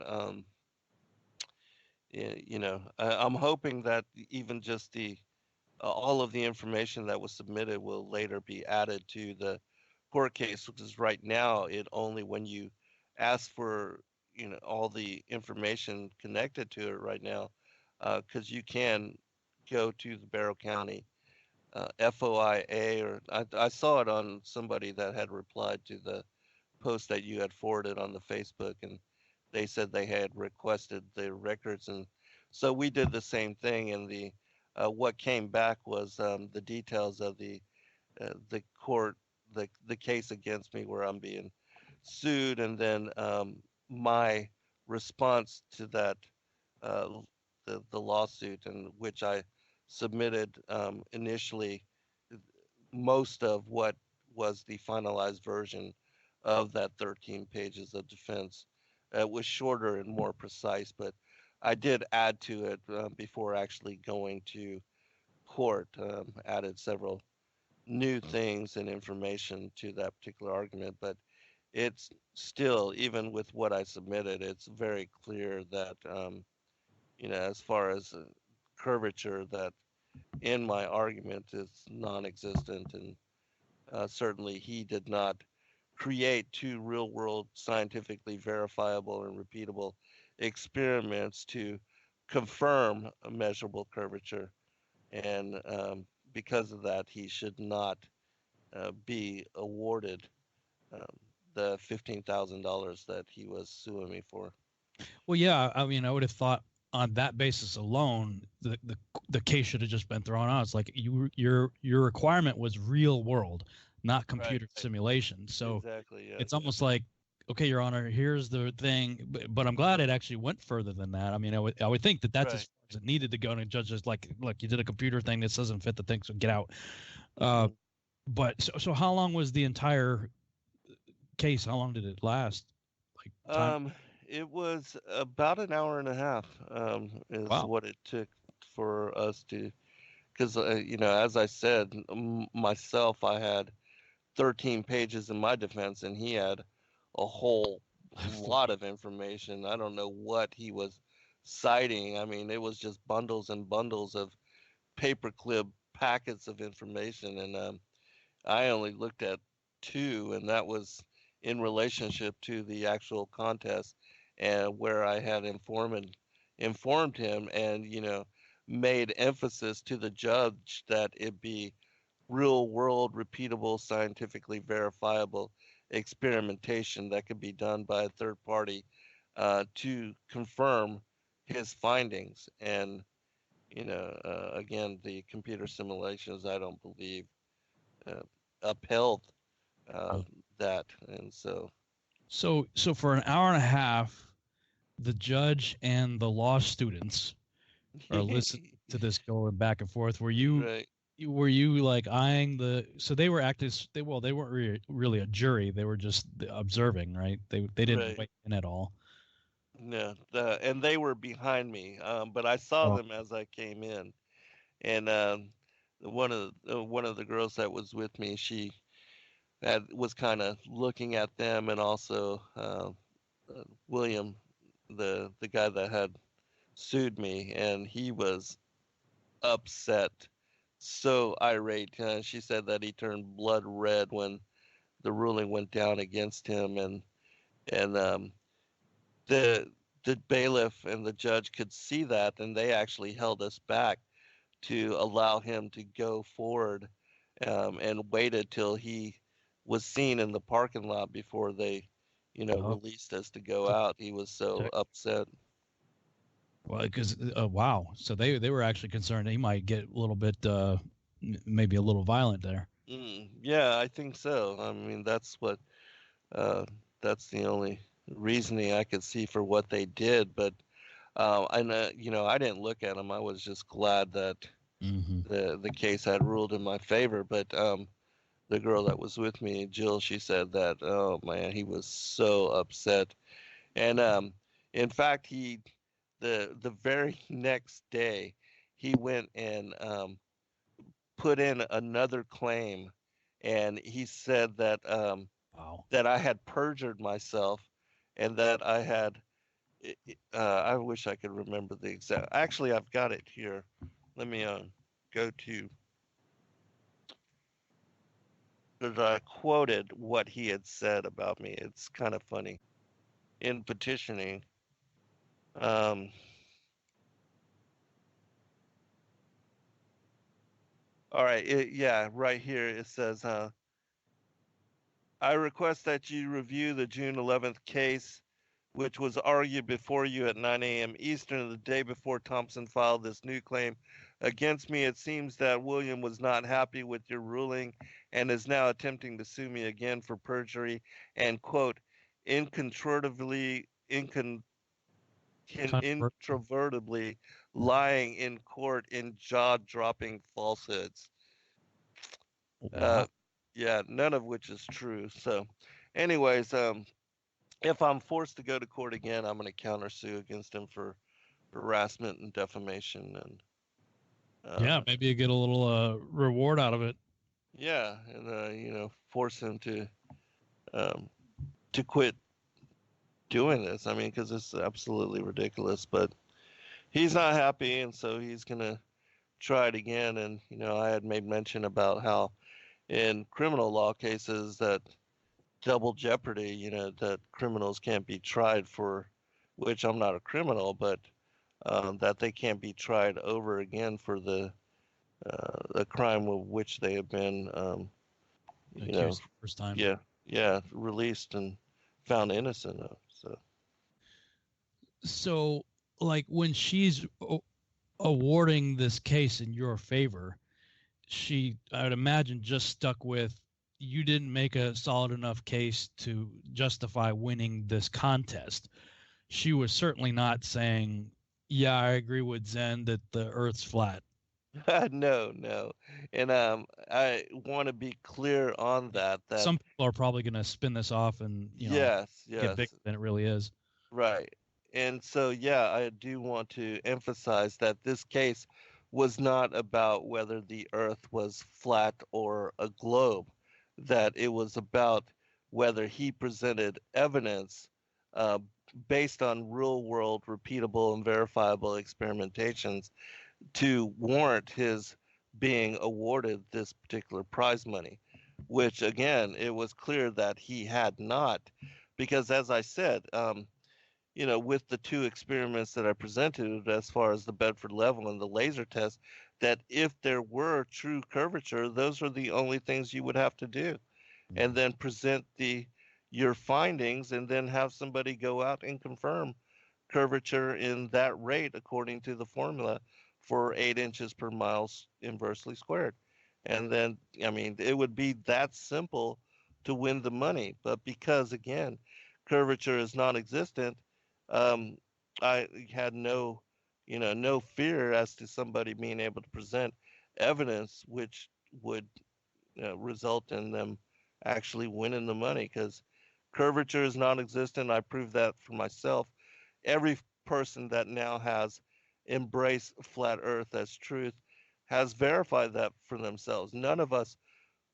I'm hoping that even just the all of the information that was submitted will later be added to the court case, because right now it only, when you ask for all the information connected to it right now, because you can go to the Barrow County FOIA, or I saw it on somebody that had replied to the post that you had forwarded on the Facebook, and they said they had requested the records. And So we did the same thing, and the what came back was the details of the court, the case against me where I'm being sued, and then my response to that, uh, the lawsuit, in which I submitted initially most of what was the finalized version of that 13 pages of defense. It was shorter and more precise, but I did add to it before actually going to court, added several new things and information to that particular argument. But it's still, even with what I submitted, it's very clear that, as far as curvature, that in my argument is non existent. And certainly he did not create two real world, scientifically verifiable and repeatable experiments to confirm a measurable curvature. And because of that, he should not be awarded um, the $15,000 that he was suing me for. Well, yeah, I mean, I would have thought on that basis alone, the case should have just been thrown out. It's like your requirement was real world, not Right. computer simulation. So Exactly. Yeah. it's almost like, okay, Your Honor, here's the thing, but I'm glad it actually went further than that. I mean, I would think that that's as Right. far as it needed to go, and the judge is like, look, you did a computer thing, this doesn't fit the thing, so get out. Mm-hmm. But so how long was the entire case? How long did it last? Like time? It was about an hour and a half, is Wow. what it took for us to, because, as I said, myself, I had 13 pages in my defense, and he had a whole lot of information. I don't know what he was citing. I mean, it was just bundles and bundles of paperclip packets of information, and I only looked at two, and that was in relationship to the actual contest, and where I had informed him, and made emphasis to the judge that it be real world, repeatable, scientifically verifiable experimentation that could be done by a third party to confirm his findings. And again, the computer simulations, I don't believe uh, upheld uh, Wow. that. And so, So for an hour and a half, the judge and the law students are listening to this going back and forth. right, Were you like eyeing so they were they weren't really a jury, they were just observing, right? They didn't right. weigh in at all. No, and they were behind me, but I saw Oh, them as I came in, and one of the girls that was with me, she was kind of looking at them, and also William, the guy that had sued me, and he was upset, so irate. She said that he turned blood red when the ruling went down against him, and the the bailiff and the judge could see that, and they actually held us back to allow him to go forward, and waited till he was seen in the parking lot before they, oh, released us to go so- out. He was so upset. well, because wow, so they were actually concerned he might get a little bit maybe a little violent there. Yeah, I think so. I mean, uh, that's the only reasoning I could see for what they did. But I know, I didn't look at him. I was just glad that Hmm. the case had ruled in my favor. But the girl that was with me, Jill, she said that, oh man, he was so upset. And in fact, the very next day, he went and put in another claim, and he said that Wow. that I had perjured myself, and that I had. I wish I could remember the exact. Actually, I've got it here. Let me go to, because I quoted what he had said about me. It's kind of funny in petitioning. Um, all right, yeah, right here it says, I request that you review the June 11th case which was argued before you at 9 a.m. Eastern the day before Thompson filed this new claim against me. It seems that William was not happy with your ruling and is now attempting to sue me again for perjury and, quote, incontrovertibly, introvertibly lying in court in jaw-dropping falsehoods. Wow. Yeah, none of which is true. So, anyways, if I'm forced to go to court again, I'm going to countersue against him for harassment and defamation, and Yeah, maybe you get a little reward out of it. yeah, and force him to quit doing this. I mean, because it's absolutely ridiculous. But he's not happy, and so he's gonna try it again. And I had made mention about how in criminal law cases that double jeopardy, that criminals can't be tried for, which I'm not a criminal, but that they can't be tried over again for the crime of which they have been, Accused first time. released and found innocent of. So, like when she's awarding this case in your favor, she, I would imagine, just stuck with, you didn't make a solid enough case to justify winning this contest. She was certainly not saying, yeah, I agree with Zen that the Earth's flat. No. And I want to be clear on that. Some people are probably going to spin this off and, yes, get bigger than it really is. Right. And so, yeah, I do want to emphasize that this case was not about whether the Earth was flat or a globe, that it was about whether he presented evidence uh, based on real world, repeatable, and verifiable experimentations to warrant his being awarded this particular prize money, which, again, it was clear that he had not. Because, as I said, with the two experiments that I presented as far as the Bedford level and the laser test, that if there were true curvature, those are the only things you would have to do. And then present your findings and then have somebody go out and confirm curvature in that rate according to the formula for 8 inches per mile inversely squared. And then, I mean, it would be that simple to win the money. But because, again, curvature is non-existent, I had no fear as to somebody being able to present evidence which would result in them actually winning the money, because curvature is non-existent. I proved that for myself. Every person that now has embraced flat Earth as truth has verified that for themselves. None of us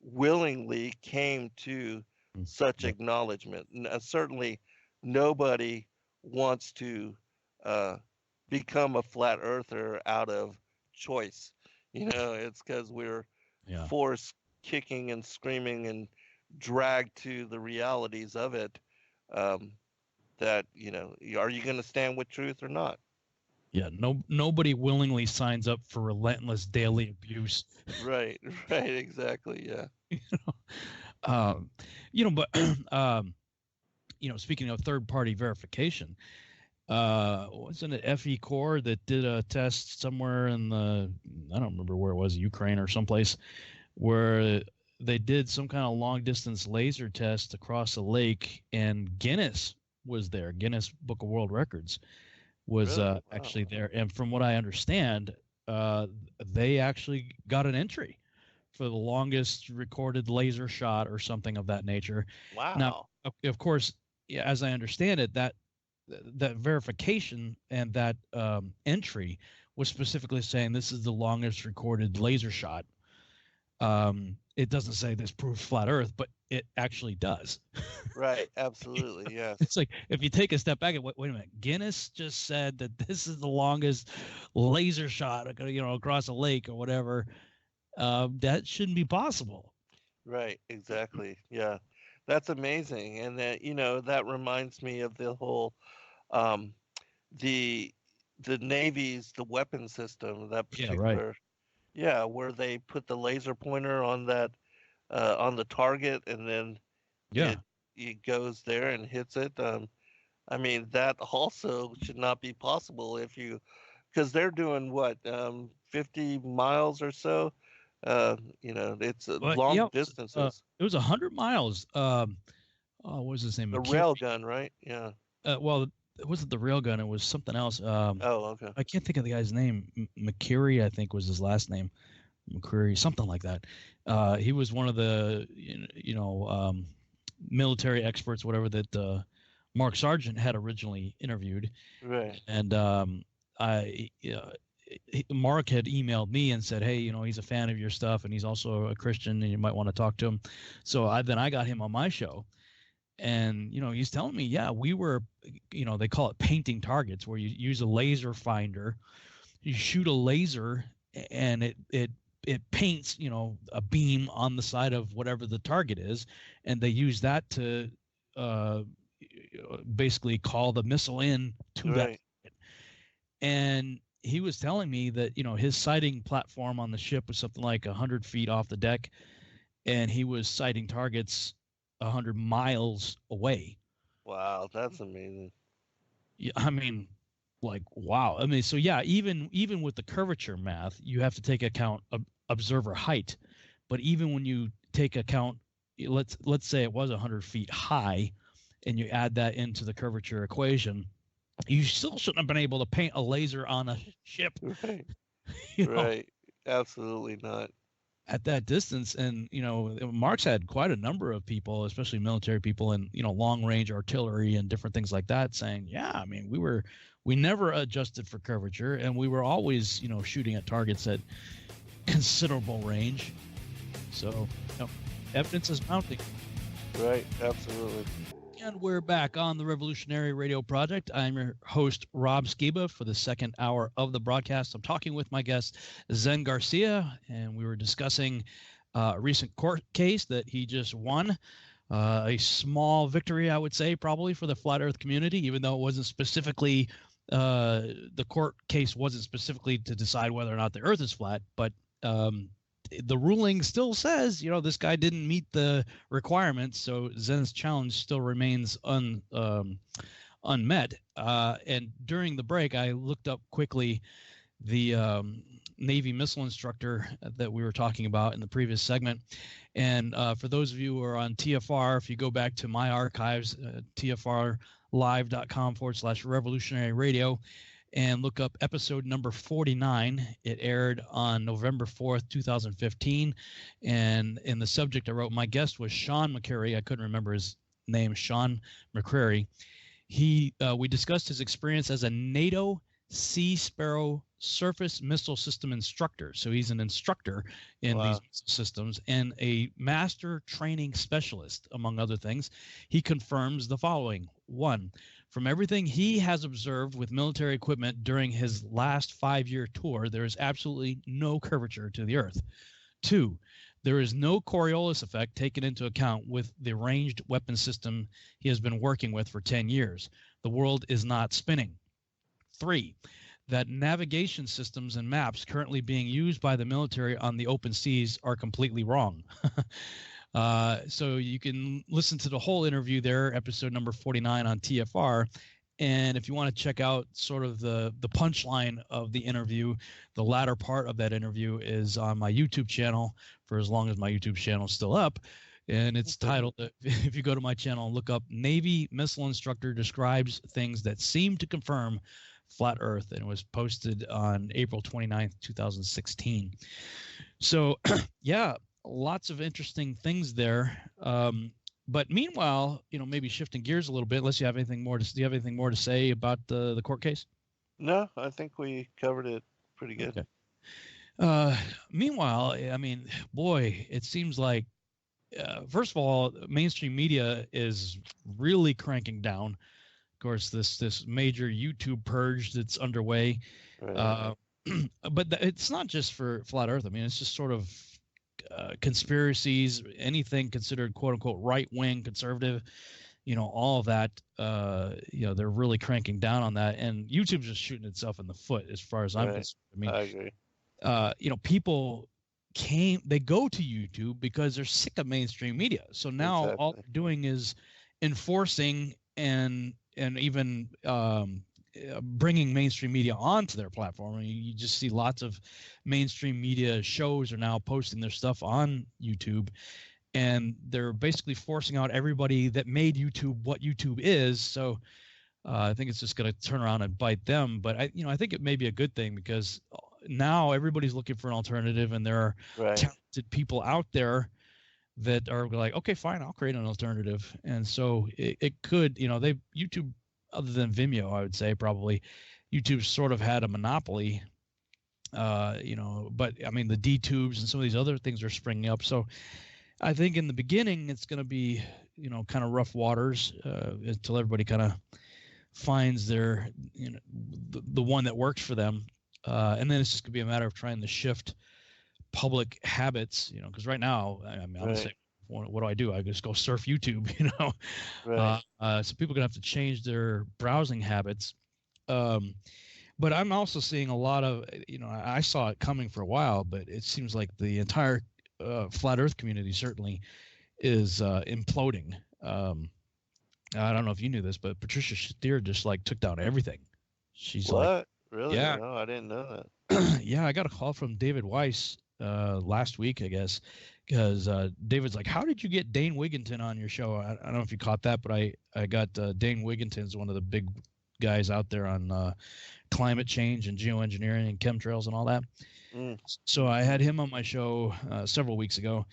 willingly came to such acknowledgement. Certainly, nobody wants to become a flat earther out of choice. It's because we're forced, kicking and screaming and dragged to the realities of it. That are you going to stand with truth or not? Yeah, nobody willingly signs up for relentless daily abuse. Right, exactly, yeah. But speaking of third-party verification, wasn't it FE Core that did a test somewhere in I don't remember where it was, Ukraine or someplace, where they did some kind of long-distance laser test across a lake, and Guinness was there. Guinness Book of World Records was Really? Wow. actually there. And from what I understand, they actually got an entry for the longest recorded laser shot or something of that nature. Wow. Now, of course, as I understand it, that verification and that entry was specifically saying this is the longest recorded laser shot. It doesn't say this proves flat Earth, but it actually does. Right. Absolutely. Yes. It's like, if you take a step back and wait a minute, Guinness just said that this is the longest laser shot, across a lake or whatever. That shouldn't be possible. Right. Exactly. Yeah. That's amazing. And that reminds me of the whole, the Navy's, the weapon system, that particular, where they put the laser pointer on that, on the target, and then it goes there and hits it. I mean, that also should not be possible because they're doing what, 50 miles or so. It's But yeah, long distances. it was 100 miles. What was his name? The McCure. rail gun, right? Yeah. Well, it wasn't the railgun. It was something else. Oh, okay. I can't think of the guy's name. McCurry, I think, was his last name. McCreary, something like that. He was one of the military experts, whatever, that Mark Sargent had originally interviewed. Right. And Mark had emailed me and said, hey, he's a fan of your stuff, and he's also a Christian, and you might want to talk to him. So I got him on my show. And, he's telling me, yeah, we were, they call it painting targets, where you use a laser finder, you shoot a laser, and it paints, a beam on the side of whatever the target is. And they use that to basically call the missile in to that. And he was telling me that, his sighting platform on the ship was something like 100 feet off the deck, and he was sighting targets 100 miles away. Wow, that's amazing. Yeah, I mean, like, wow. I mean, so yeah, even with the curvature math, you have to take account of observer height. But even when you take account, let's say it was 100 feet high, and you add that into the curvature equation, you still shouldn't have been able to paint a laser on a ship. Right. Right. Absolutely not. At that distance. And Mark's had quite a number of people, especially military people, and long range artillery and different things like that, saying, yeah, I mean, we never adjusted for curvature, and we were always shooting at targets at considerable range. So evidence is mounting. Right. Absolutely. And we're back on the Revolutionary Radio Project. I'm your host, Rob Skiba, for the second hour of the broadcast. I'm talking with my guest, Zen Garcia, and we were discussing a recent court case that he just won. A small victory, I would say, probably for the flat Earth community, even though it wasn't specifically the court case wasn't specifically to decide whether or not the Earth is flat, but the ruling still says, this guy didn't meet the requirements, so Zen's challenge still remains unmet. And during the break, I looked up quickly the Navy missile instructor that we were talking about in the previous segment. And for those of you who are on TFR, if you go back to my archives, tfrlive.com/revolutionary radio, and look up episode number 49. It aired on November 4th, 2015. And in the subject I wrote, my guest was Sean McCreary. I couldn't remember his name, Sean McCreary. We discussed his experience as a NATO Sea Sparrow surface missile system instructor. So he's an instructor in these systems and a master training specialist, among other things. He confirms the following. 1, from everything he has observed with military equipment during his last 5-year tour, there is absolutely no curvature to the Earth. 2, there is no Coriolis effect taken into account with the ranged weapon system he has been working with for 10 years. The world is not spinning. 3, that navigation systems and maps currently being used by the military on the open seas are completely wrong. So you can listen to the whole interview there, episode number 49 on TFR. And if you want to check out sort of the punchline of the interview, the latter part of that interview is on my YouTube channel for as long as my YouTube channel is still up. And it's titled, if you go to my channel and look up Navy Missile Instructor Describes Things That Seem to Confirm Flat Earth, and it was posted on April 29th, 2016. So, yeah, lots of interesting things there. But meanwhile, maybe shifting gears a little bit, unless you have anything more to, do you have anything more to say about the court case? No, I think we covered it pretty good. Okay. Meanwhile, I mean, boy, it seems like, first of all, mainstream media is really cranking down. Of course, this major YouTube purge that's underway. Right. But it's not just for flat Earth. I mean, it's just sort of conspiracies, anything considered quote unquote right wing conservative, all of that. They're really cranking down on that, and YouTube's just shooting itself in the foot as far as I'm concerned. I mean, I agree. People they go to YouTube because they're sick of mainstream media. So now all they're doing is enforcing and and even bringing mainstream media onto their platform. I mean, you just see lots of mainstream media shows are now posting their stuff on YouTube, and they're basically forcing out everybody that made YouTube what YouTube is. So I think it's just going to turn around and bite them. But I think it may be a good thing, because now everybody's looking for an alternative, and there are talented people out there that are like, okay, fine, I'll create an alternative. And so it could, YouTube, other than Vimeo, I would say probably YouTube sort of had a monopoly, but I mean, the D-tubes and some of these other things are springing up. So I think in the beginning, it's going to be, kind of rough waters until everybody kind of finds their, the one that works for them. And then it's just going to be a matter of trying to shift public habits, because right now, I mean, I'm saying, what do? I just go surf YouTube, so people are gonna have to change their browsing habits. But I'm also seeing a lot of, I saw it coming for a while, but it seems like the entire flat Earth community certainly is imploding. I don't know if you knew this, but Patricia Steer just like took down everything. She's like, really? Yeah. No, I didn't know that. Yeah, I got a call from David Weiss last week, I guess, because David's like, how did you get Dane Wigington on your show? I don't know if you caught that, but I got Dane Wigington's one of the big guys out there on climate change and geoengineering and chemtrails and all that. So I had him on my show several weeks ago,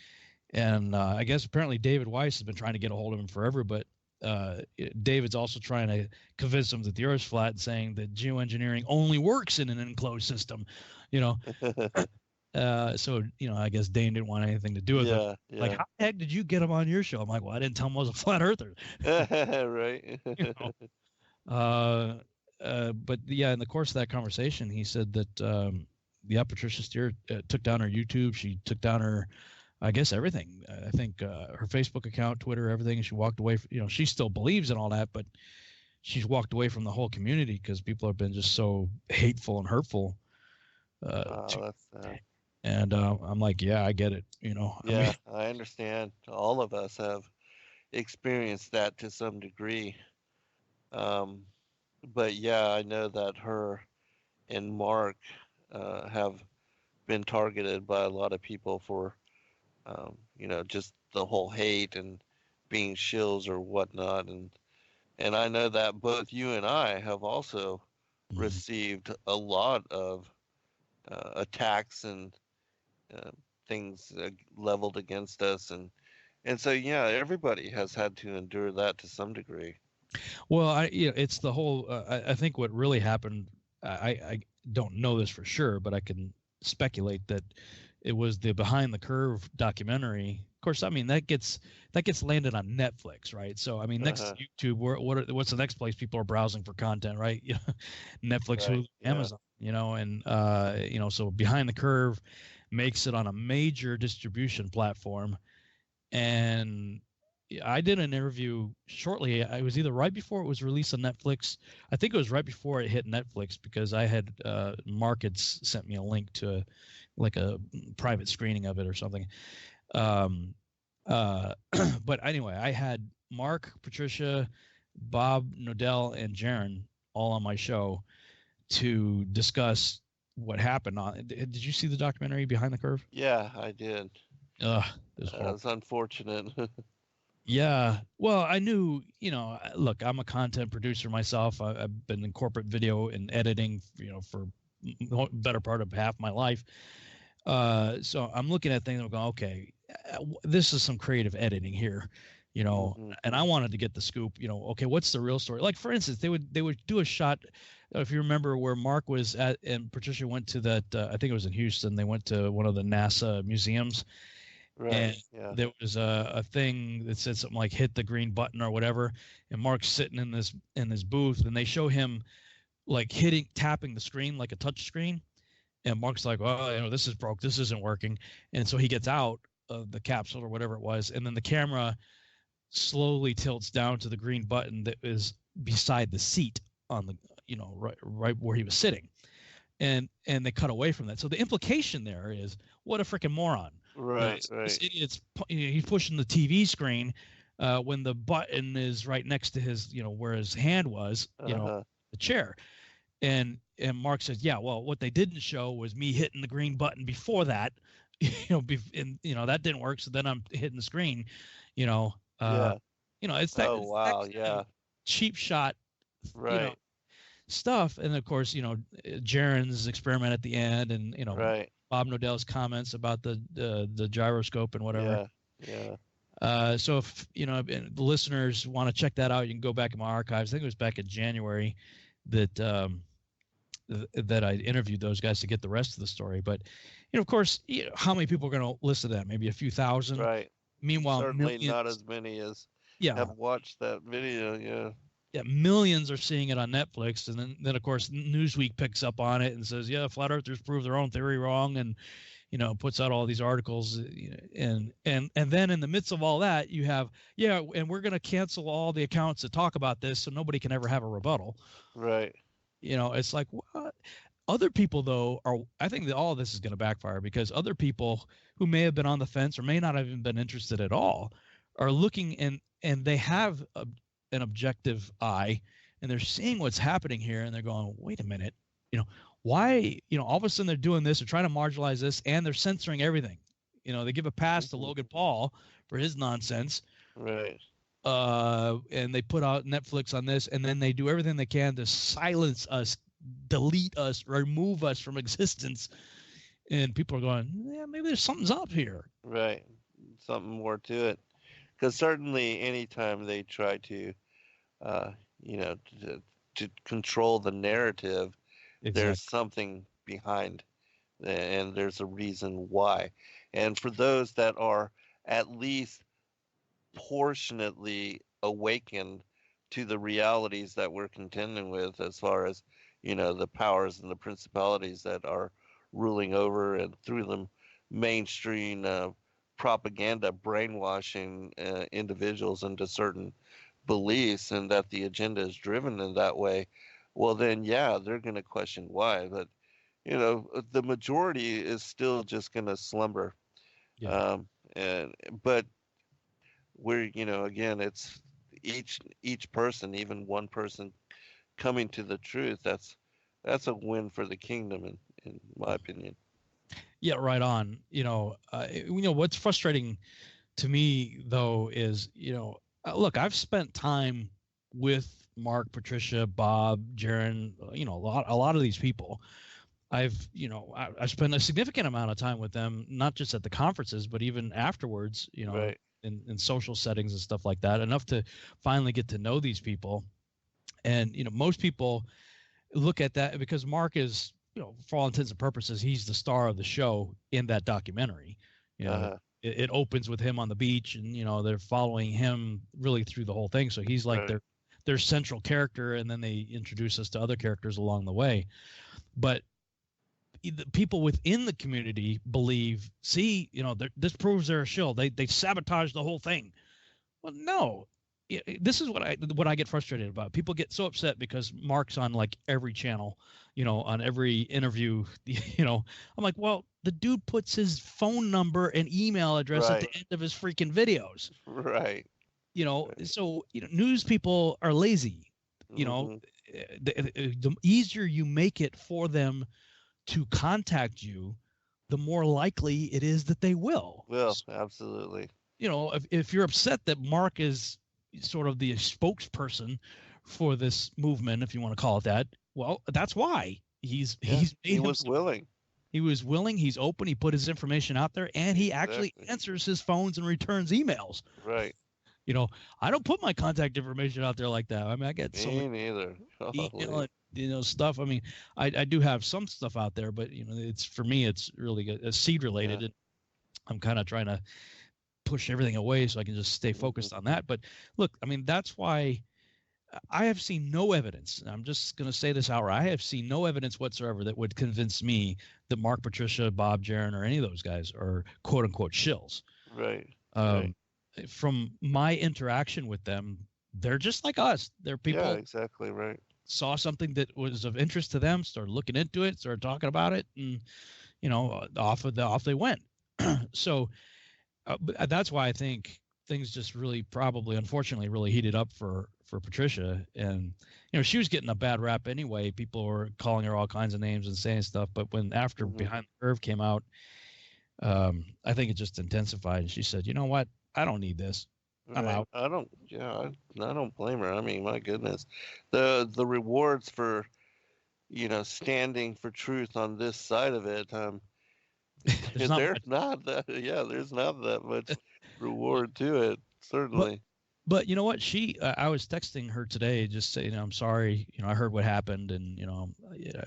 and I guess apparently David Weiss has been trying to get a hold of him forever, but David's also trying to convince him that the Earth's flat, and saying that geoengineering only works in an enclosed system, So, I guess Dane didn't want anything to do with it. Yeah. Like, how the heck did you get him on your show? I'm like, well, I didn't tell him I was a flat earther. Right. But yeah, in the course of that conversation, he said that, Patricia Steer took down her YouTube. She took down her, I guess, everything. I think her Facebook account, Twitter, everything. She walked away. She still believes in all that, but she's walked away from the whole community because people have been just so hateful and hurtful. That's sad. And I'm like, yeah, I get it. I understand. All of us have experienced that to some degree. But yeah, I know that her and Mark have been targeted by a lot of people for, just the whole hate and being shills or whatnot. And I know that both you and I have also received a lot of attacks and things leveled against us, and so everybody has had to endure that to some degree. Well, it's the whole. I think what really happened. I don't know this for sure, but I can speculate that it was the Behind the Curve documentary. Of course, I mean that gets landed on Netflix, right? So I mean, next to YouTube, what's the next place people are browsing for content, right? Netflix, Hulu, Amazon, and so Behind the Curve makes it on a major distribution platform. And I did an interview shortly. I was either right before it was released on Netflix. I think it was right before it hit Netflix, because I had Mark had sent me a link to like a private screening of it or something. But anyway, I had Mark, Patricia, Bob, Nodell, and Jaron all on my show to discuss what happened. Did you see the documentary Behind the Curve? Yeah, I did. It was unfortunate. Yeah. Well, I knew, look, I'm a content producer myself. I've been in corporate video and editing, for the better part of half my life. So I'm looking at things and I'm going, okay, this is some creative editing here, and I wanted to get the scoop, okay, what's the real story? Like, for instance, they would do a shot, if you remember, where Mark was at and Patricia went to that, I think it was in Houston. They went to one of the NASA museums. Right. And there was a thing that said something like "hit the green button" or whatever, and Mark's sitting in this booth, and they show him like tapping the screen like a touch screen, and Mark's like, "Well, this is broke. This isn't working," and so he gets out of the capsule or whatever it was, and then the camera slowly tilts down to the green button that is beside the seat on the right where he was sitting, and they cut away from that. So the implication there is, what a freaking moron. Right. This idiot's he's pushing the TV screen when the button is right next to his, where his hand was, the chair. And Mark says, yeah, well, what they didn't show was me hitting the green button before that, that didn't work. So then I'm hitting the screen, it's that, oh wow, yeah, cheap shot, right, stuff. And of course, Jaron's experiment at the end, and right, Bob Nodell's comments about the gyroscope and whatever. So if the listeners want to check that out, you can go back in my archives. I think it was back in January that I interviewed those guys to get the rest of the story. But of course, how many people are going to listen to that? Maybe a few thousand. Right. Meanwhile, certainly not as many as have watched that video. Yeah, millions are seeing it on Netflix, and then of course Newsweek picks up on it and says, yeah, flat earthers prove their own theory wrong, and puts out all these articles, and then in the midst of all that, you have, and we're going to cancel all the accounts that talk about this so nobody can ever have a rebuttal. Right. It's like, what? Other people, though, I think that all of this is going to backfire, because other people who may have been on the fence or may not have even been interested at all are looking, and they have an objective eye, and they're seeing what's happening here, and they're going, wait a minute, why, all of a sudden they're doing this, they're trying to marginalize this, and they're censoring everything. They give a pass to Logan Paul for his nonsense. Right. And they put out Netflix on this, and then they do everything they can to silence us, delete us, remove us from existence. And people are going, yeah, maybe there's something's up here. Right. Something more to it. Because certainly anytime they try to, to control the narrative, there's something behind, and there's a reason why. And for those that are at least proportionately awakened to the realities that we're contending with, as far as the powers and the principalities that are ruling over and through the mainstream propaganda brainwashing individuals into certain beliefs, and that the agenda is driven in that way, well then they're going to question why. But the majority is still just going to slumber. But we're again, it's each person, even one person coming to the truth, that's a win for the kingdom, in my opinion. Yeah, right on. What's frustrating to me, though, is look, I've spent time with Mark, Patricia, Bob, Jaron, a lot of these people. I spent a significant amount of time with them, not just at the conferences, but even afterwards, right. in social settings and stuff like that, enough to finally get to know these people. And, most people look at that because Mark is, for all intents and purposes, he's the star of the show in that documentary. It opens with him on the beach, and, they're following him really through the whole thing. So he's like their central character, and then they introduce us to other characters along the way. But the people within the community believe, see, this proves they're a shill. They sabotage the whole thing. Well, no. This is what I get frustrated about. People get so upset because Mark's on like every channel, on every interview. I'm like, well, the dude puts his phone number and email address at the end of his freaking videos. Right. So news people are lazy. The easier you make it for them to contact you, the more likely it is that they will. Absolutely. If you're upset that Mark is sort of the spokesperson for this movement, if you want to call it that, well, that's why he was willing. He was willing. He's open. He put his information out there, and he actually answers his phones and returns emails. Right. I don't put my contact information out there like that. I mean, I get me neither. Stuff. I mean, I do have some stuff out there, but it's, for me, it's really seed related, and I'm kind of trying to push everything away so I can just stay focused on that. But look, I mean, that's why I have seen no evidence. I'm just going to say this outright. I have seen no evidence whatsoever that would convince me that Mark, Patricia, Bob, Jaron, or any of those guys are quote unquote shills. Right. From my interaction with them, they're just like us. They're people. Yeah, exactly right. Saw something that was of interest to them, started looking into it, started talking about it, and off they went. So that's why I think things just really probably, unfortunately, really heated up for Patricia. And, she was getting a bad rap anyway. People were calling her all kinds of names and saying stuff. But after Behind the Curve came out, I think it just intensified. And she said, you know what? I don't need this. I'm out. I don't blame her. I mean, my goodness, the rewards for, standing for truth on this side of it, there's not that much reward to it, certainly. But you know what? I was texting her today, just saying, I'm sorry. I heard what happened, and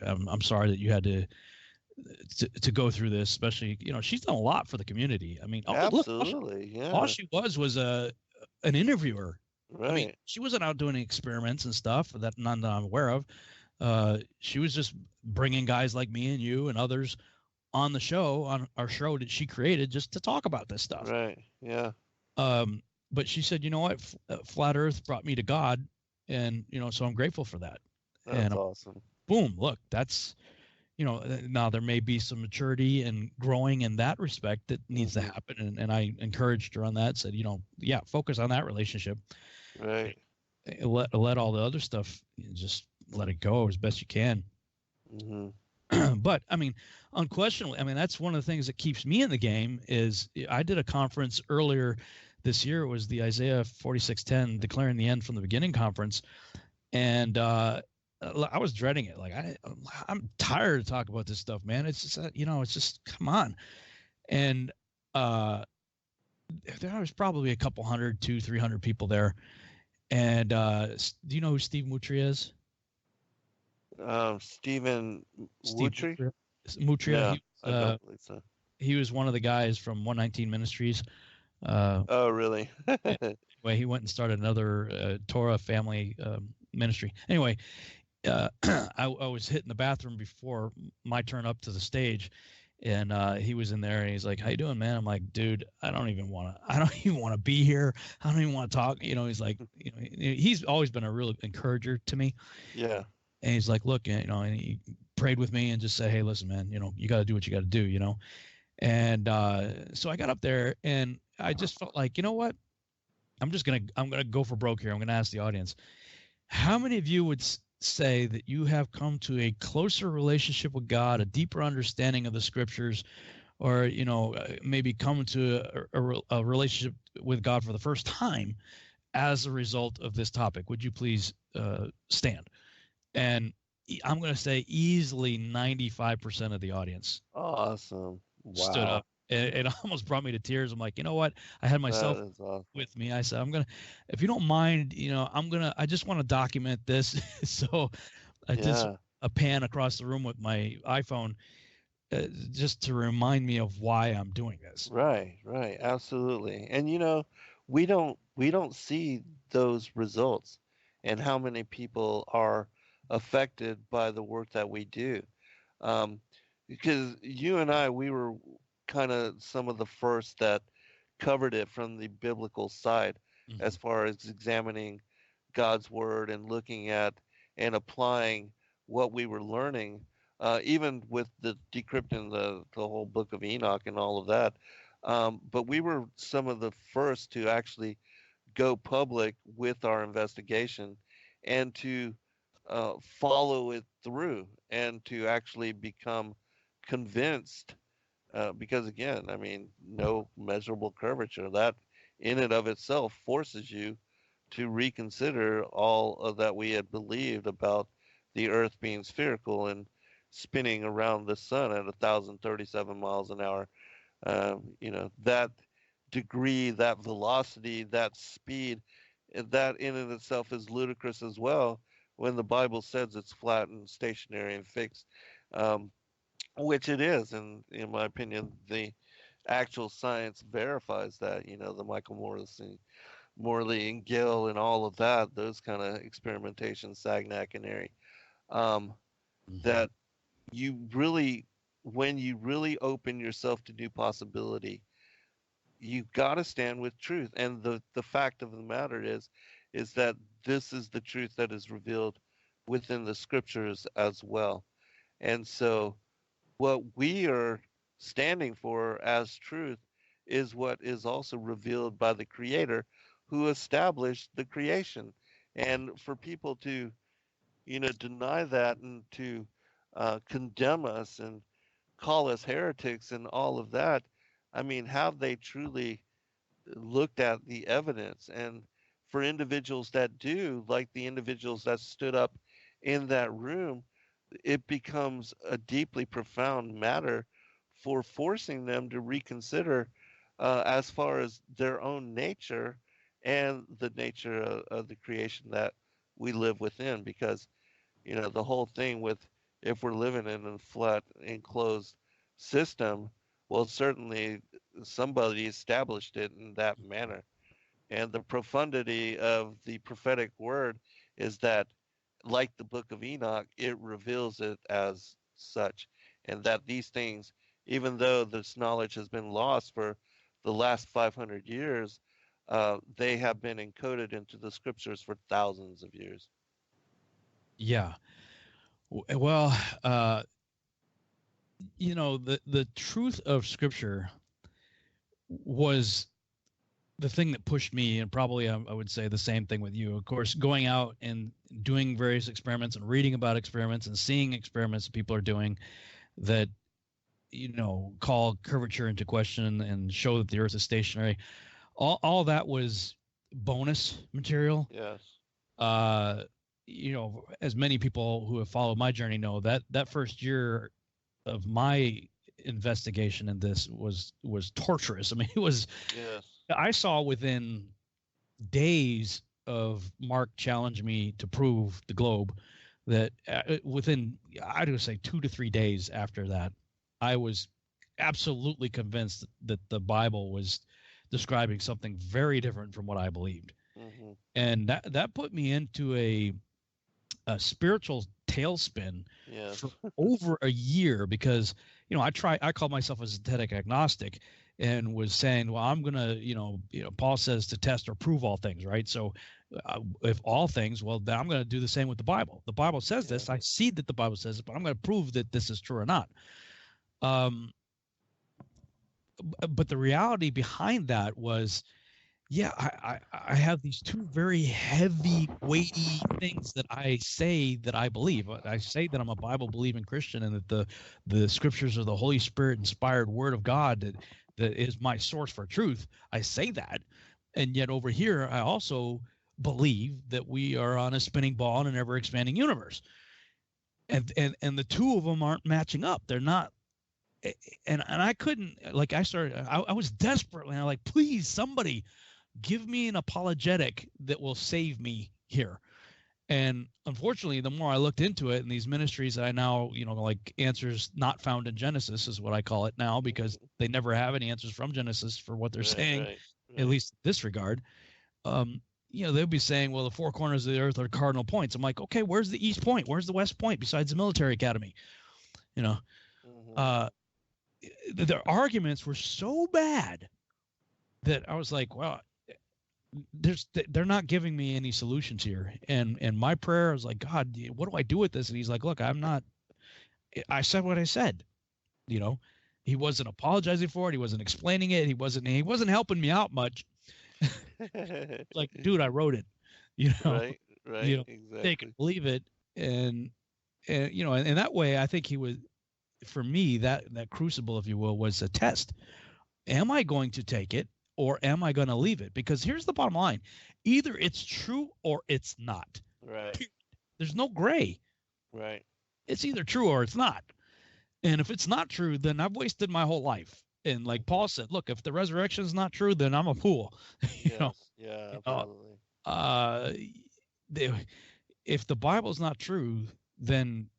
I'm sorry that you had to go through this. Especially, she's done a lot for the community. I mean, absolutely, all she was an interviewer. Right. I mean, she wasn't out doing experiments and stuff that none that I'm aware of. She was just bringing guys like me and you and others on our show that she created just to talk about this stuff. Right. Yeah. But she said, you know what, flat Earth brought me to God, and so I'm grateful for that. That's awesome. Boom! Look, that's now there may be some maturity and growing in that respect that needs to happen, and I encouraged her on that. Said, focus on that relationship. Right. Let all the other stuff, just let it go as best you can. But I mean, unquestionably, I mean, that's one of the things that keeps me in the game. Is I did a conference earlier this year. It was the Isaiah 46:10 Declaring the End from the Beginning conference, and I was dreading it. Like I'm tired of talking about this stuff, man. It's just it's just come on. And there was probably a couple 100, 200-300 people there. And do you know who Steve Mutria is? Stephen Mutria. Yeah, I don't believe so. He was one of the guys from 119 Ministries. Oh, really? Anyway, he went and started another Torah family ministry. Anyway, I was hitting the bathroom before my turn up to the stage, and he was in there, and he's like, "How you doing, man?" I'm like, "Dude, I don't even want to be here. I don't even want to talk." He's like, he's always been a real encourager to me. Yeah. And he's like, "Look, and he prayed with me and just said, hey, listen, man, you got to do what you got to do, And so I got up there, and I just felt like, you know what? I'm gonna go for broke here. I'm gonna ask the audience, how many of you would say that you have come to a closer relationship with God, a deeper understanding of the scriptures, or maybe come to a relationship with God for the first time as a result of this topic? Would you please stand? And I'm going to say easily 95% of the audience awesome stood up. It almost brought me to tears. I'm like, you know what? I had myself awesome with me. I said, if you don't mind, I just want to document this. So I did a pan across the room with my iPhone just to remind me of why I'm doing this. Right. Absolutely. And, we don't see those results and how many people are affected by the work that we do. Because you and I, we were kind of some of the first that covered it from the biblical side, as far as examining God's word and looking at and applying what we were learning, even with the decrypting the whole book of Enoch and all of that. But we were some of the first to actually go public with our investigation and to follow it through and to actually become convinced, because again, I mean, no measurable curvature, that in and of itself forces you to reconsider all of that we had believed about the earth being spherical and spinning around the sun at 1,037 miles an hour. That degree, that velocity, that speed, that in and itself is ludicrous as well, when the Bible says it's flat and stationary and fixed, which it is. And in my opinion, the actual science verifies that, the Michael Morley and Gill and all of that, those kind of experimentations, Sagnac and Airy, that you really, when you really open yourself to new possibility, you've got to stand with truth. And the fact of the matter is that this is the truth that is revealed within the scriptures as well. And so what we are standing for as truth is what is also revealed by the Creator who established the creation. And for people to, deny that and to condemn us and call us heretics and all of that, I mean, have they truly looked at the evidence? And for individuals that do, like the individuals that stood up in that room, it becomes a deeply profound matter for forcing them to reconsider as far as their own nature and the nature of the creation that we live within. Because, the whole thing with, if we're living in a flat, enclosed system, well, certainly somebody established it in that manner. And the profundity of the prophetic word is that, like the book of Enoch, it reveals it as such. And that these things, even though this knowledge has been lost for the last 500 years, they have been encoded into the scriptures for thousands of years. Yeah. Well, the truth of Scripture was the thing that pushed me, and probably I would say the same thing with you. Of course, going out and doing various experiments and reading about experiments and seeing experiments people are doing that, call curvature into question and show that the Earth is stationary. All that was bonus material. Yes. As many people who have followed my journey know, that first year of my investigation in this was torturous. I mean, it was. Yes. I saw within days of Mark challenging me to prove the globe that within, I would say 2 to 3 days after that, I was absolutely convinced that the Bible was describing something very different from what I believed. Mm-hmm. And that put me into a spiritual tailspin for over a year, because I call myself a synthetic agnostic and was saying, well, I'm gonna, Paul says to test or prove all things, right? So if all things, well, then I'm going to do the same with the Bible. The Bible says this. I see that the Bible says it, but I'm going to prove that this is true or not. But the reality behind that was, I have these two very heavy, weighty things that I say that I believe. I say that I'm a Bible-believing Christian and that the scriptures are the Holy Spirit-inspired Word of God that is my source for truth. I say that, and yet over here I also believe that we are on a spinning ball in an ever-expanding universe, and the two of them aren't matching up. They're not. And I couldn't, like, I was desperately, I'm like, please, somebody give me an apologetic that will save me here. And unfortunately, the more I looked into it, and these ministries I now, like answers not found in Genesis is what I call it now, because they never have any answers from Genesis for what they're saying, at least in this regard. They'll be saying, well, the four corners of the earth are cardinal points. I'm like, okay, where's the east point? Where's the west point besides the military academy? Their arguments were so bad that I was like, well, they're not giving me any solutions here. And my prayer was like, God, what do I do with this? And he's like, look, I said what I said. He wasn't apologizing for it. He wasn't explaining it. He wasn't helping me out much. Like, dude, I wrote it, Right, exactly. They can believe it. And in that way, I think he was, for me, that crucible, if you will, was a test. Am I going to take it, or am I going to leave it? Because here's the bottom line. Either it's true or it's not. Right. There's no gray. Right. It's either true or it's not. And if it's not true, then I've wasted my whole life. And like Paul said, look, if the resurrection is not true, then I'm a fool. Yeah, absolutely. If the Bible's not true, then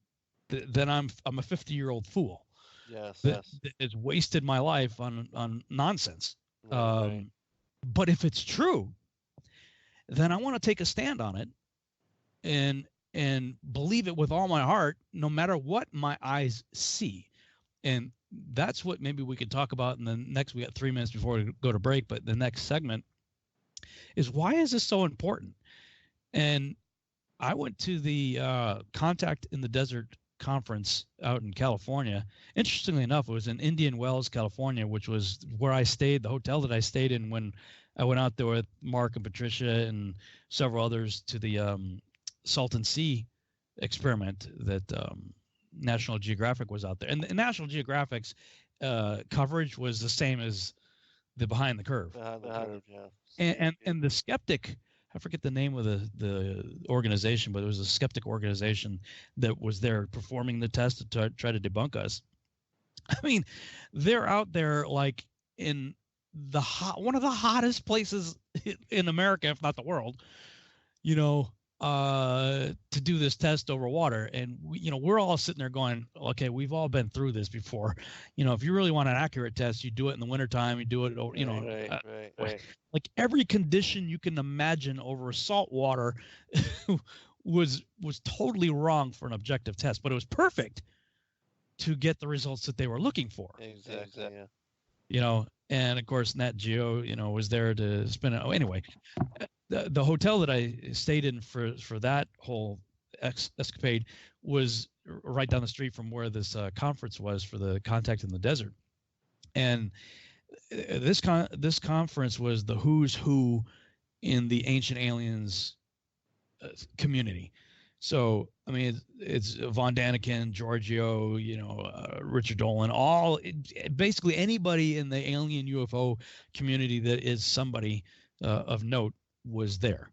I'm a 50-year-old fool. Yes. That has wasted my life on nonsense. Right. But if it's true, then I want to take a stand on it and believe it with all my heart, no matter what my eyes see. And that's what maybe we could talk about in the next. We got 3 minutes before we go to break, but the next segment is, why is this so important? And I went to the Contact in the Desert conference out in California. Interestingly enough, it was in Indian Wells, California, which was where I stayed, the hotel that I stayed in when I went out there with Mark and Patricia and several others to the Salton Sea experiment that National Geographic was out there. And National Geographic's coverage was the same as the Behind the Curve. Yeah. And the skeptic, I forget the name of the organization, but it was a skeptic organization that was there performing the test to try to debunk us. I mean, they're out there like in one of the hottest places in America, if not the world, to do this test over water. And we're all sitting there going, okay, we've all been through this before. If you really want an accurate test, you do it in the wintertime, you do it, Right. Like every condition you can imagine over salt water was totally wrong for an objective test, but it was perfect to get the results that they were looking for. Exactly. Yeah. And of course Nat Geo, was there to spin it. Oh, anyway, the hotel that I stayed in for that whole escapade was right down the street from where this conference was for the Contact in the Desert. And this conference was the who's who in the Ancient Aliens community. So, I mean, it's Von Daniken, Giorgio, Richard Dolan, basically anybody in the alien UFO community that is somebody of note was there.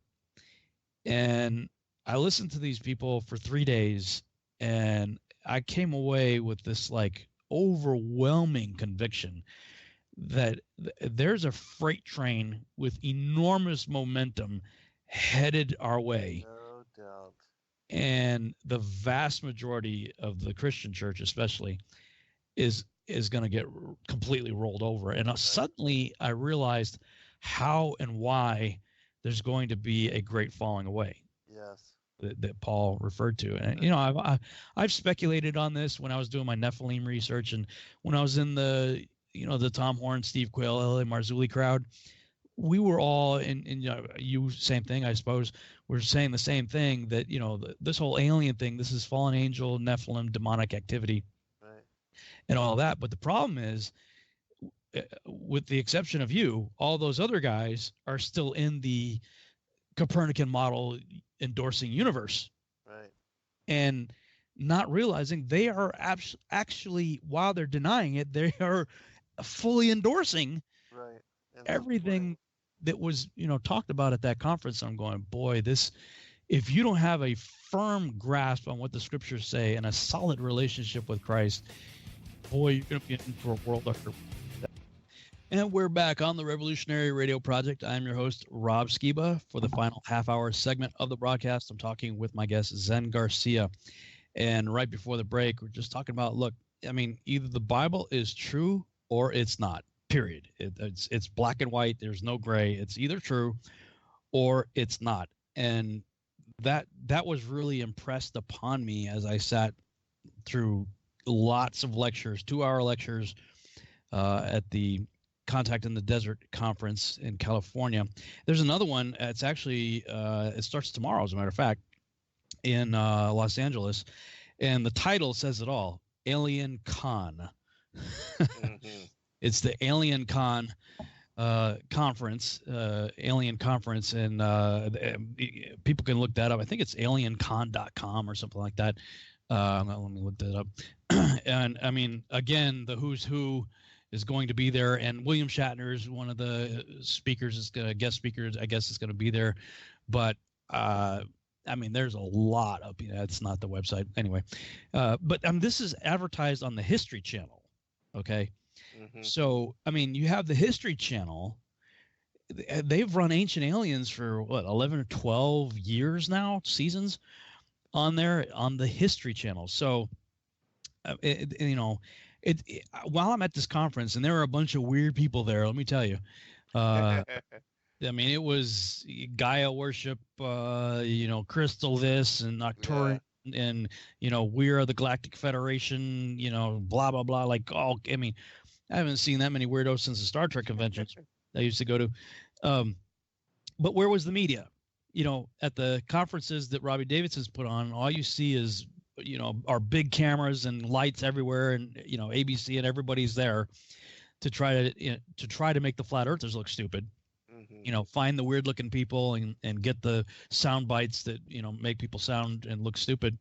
And I listened to these people for 3 days, and I came away with this like overwhelming conviction that there's a freight train with enormous momentum headed our way. No doubt. And the vast majority of the Christian church, especially, is going to get completely rolled over. And suddenly I realized how and why there's going to be a great falling away. Yes. That Paul referred to. And, I've speculated on this when I was doing my Nephilim research, and when I was in the Tom Horn, Steve Quayle, L.A. Marzulli crowd. We were all you same thing, I suppose. We're saying the same thing, that this whole alien thing, this is fallen angel, Nephilim, demonic activity, right, and all that. But the problem is, with the exception of you, all those other guys are still in the Copernican model endorsing universe, right, and not realizing they are actually, while they're denying it, they are fully endorsing right, and everything that was talked about at that conference. I'm going, boy, if you don't have a firm grasp on what the scriptures say and a solid relationship with Christ, boy, you're going to be in for a world after. And we're back on the Revolutionary Radio Project. I'm your host, Rob Skiba. For the final half-hour segment of the broadcast, I'm talking with my guest, Zen Garcia. And right before the break, we're just talking about, look, I mean, either the Bible is true or it's not. Period. It's black and white. There's no gray. It's either true or it's not. And that was really impressed upon me as I sat through lots of lectures, 2-hour lectures at the Contact in the Desert conference in California. There's another one. It's actually it starts tomorrow, as a matter of fact, in Los Angeles, and the title says it all: Alien Con. mm-hmm. It's the Alien Con conference, Alien Conference, and people can look that up. I think it's aliencon.com or something like that. Let me look that up. And I mean, again, the who's who is going to be there, and William Shatner is one of the speakers, guest speakers, I guess, is going to be there. But I mean, there's a lot of, it's not the website anyway. But this is advertised on the History Channel. Okay. Mm-hmm. So, I mean, you have the History Channel. They've run Ancient Aliens for 11 or 12 years now, seasons on there on the History Channel. So, while I'm at this conference, and there are a bunch of weird people there, let me tell you, I mean, it was Gaia worship, crystal this and Nocturne. Yeah. And, we are the Galactic Federation, blah, blah, blah. Like, I mean, I haven't seen that many weirdos since the Star Trek conventions I used to go to. But where was the media? At the conferences that Robbie Davidson's put on, all you see is our big cameras and lights everywhere, and ABC and everybody's there to try to make the flat earthers look stupid. Find the weird looking people and get the sound bites that make people sound and look stupid.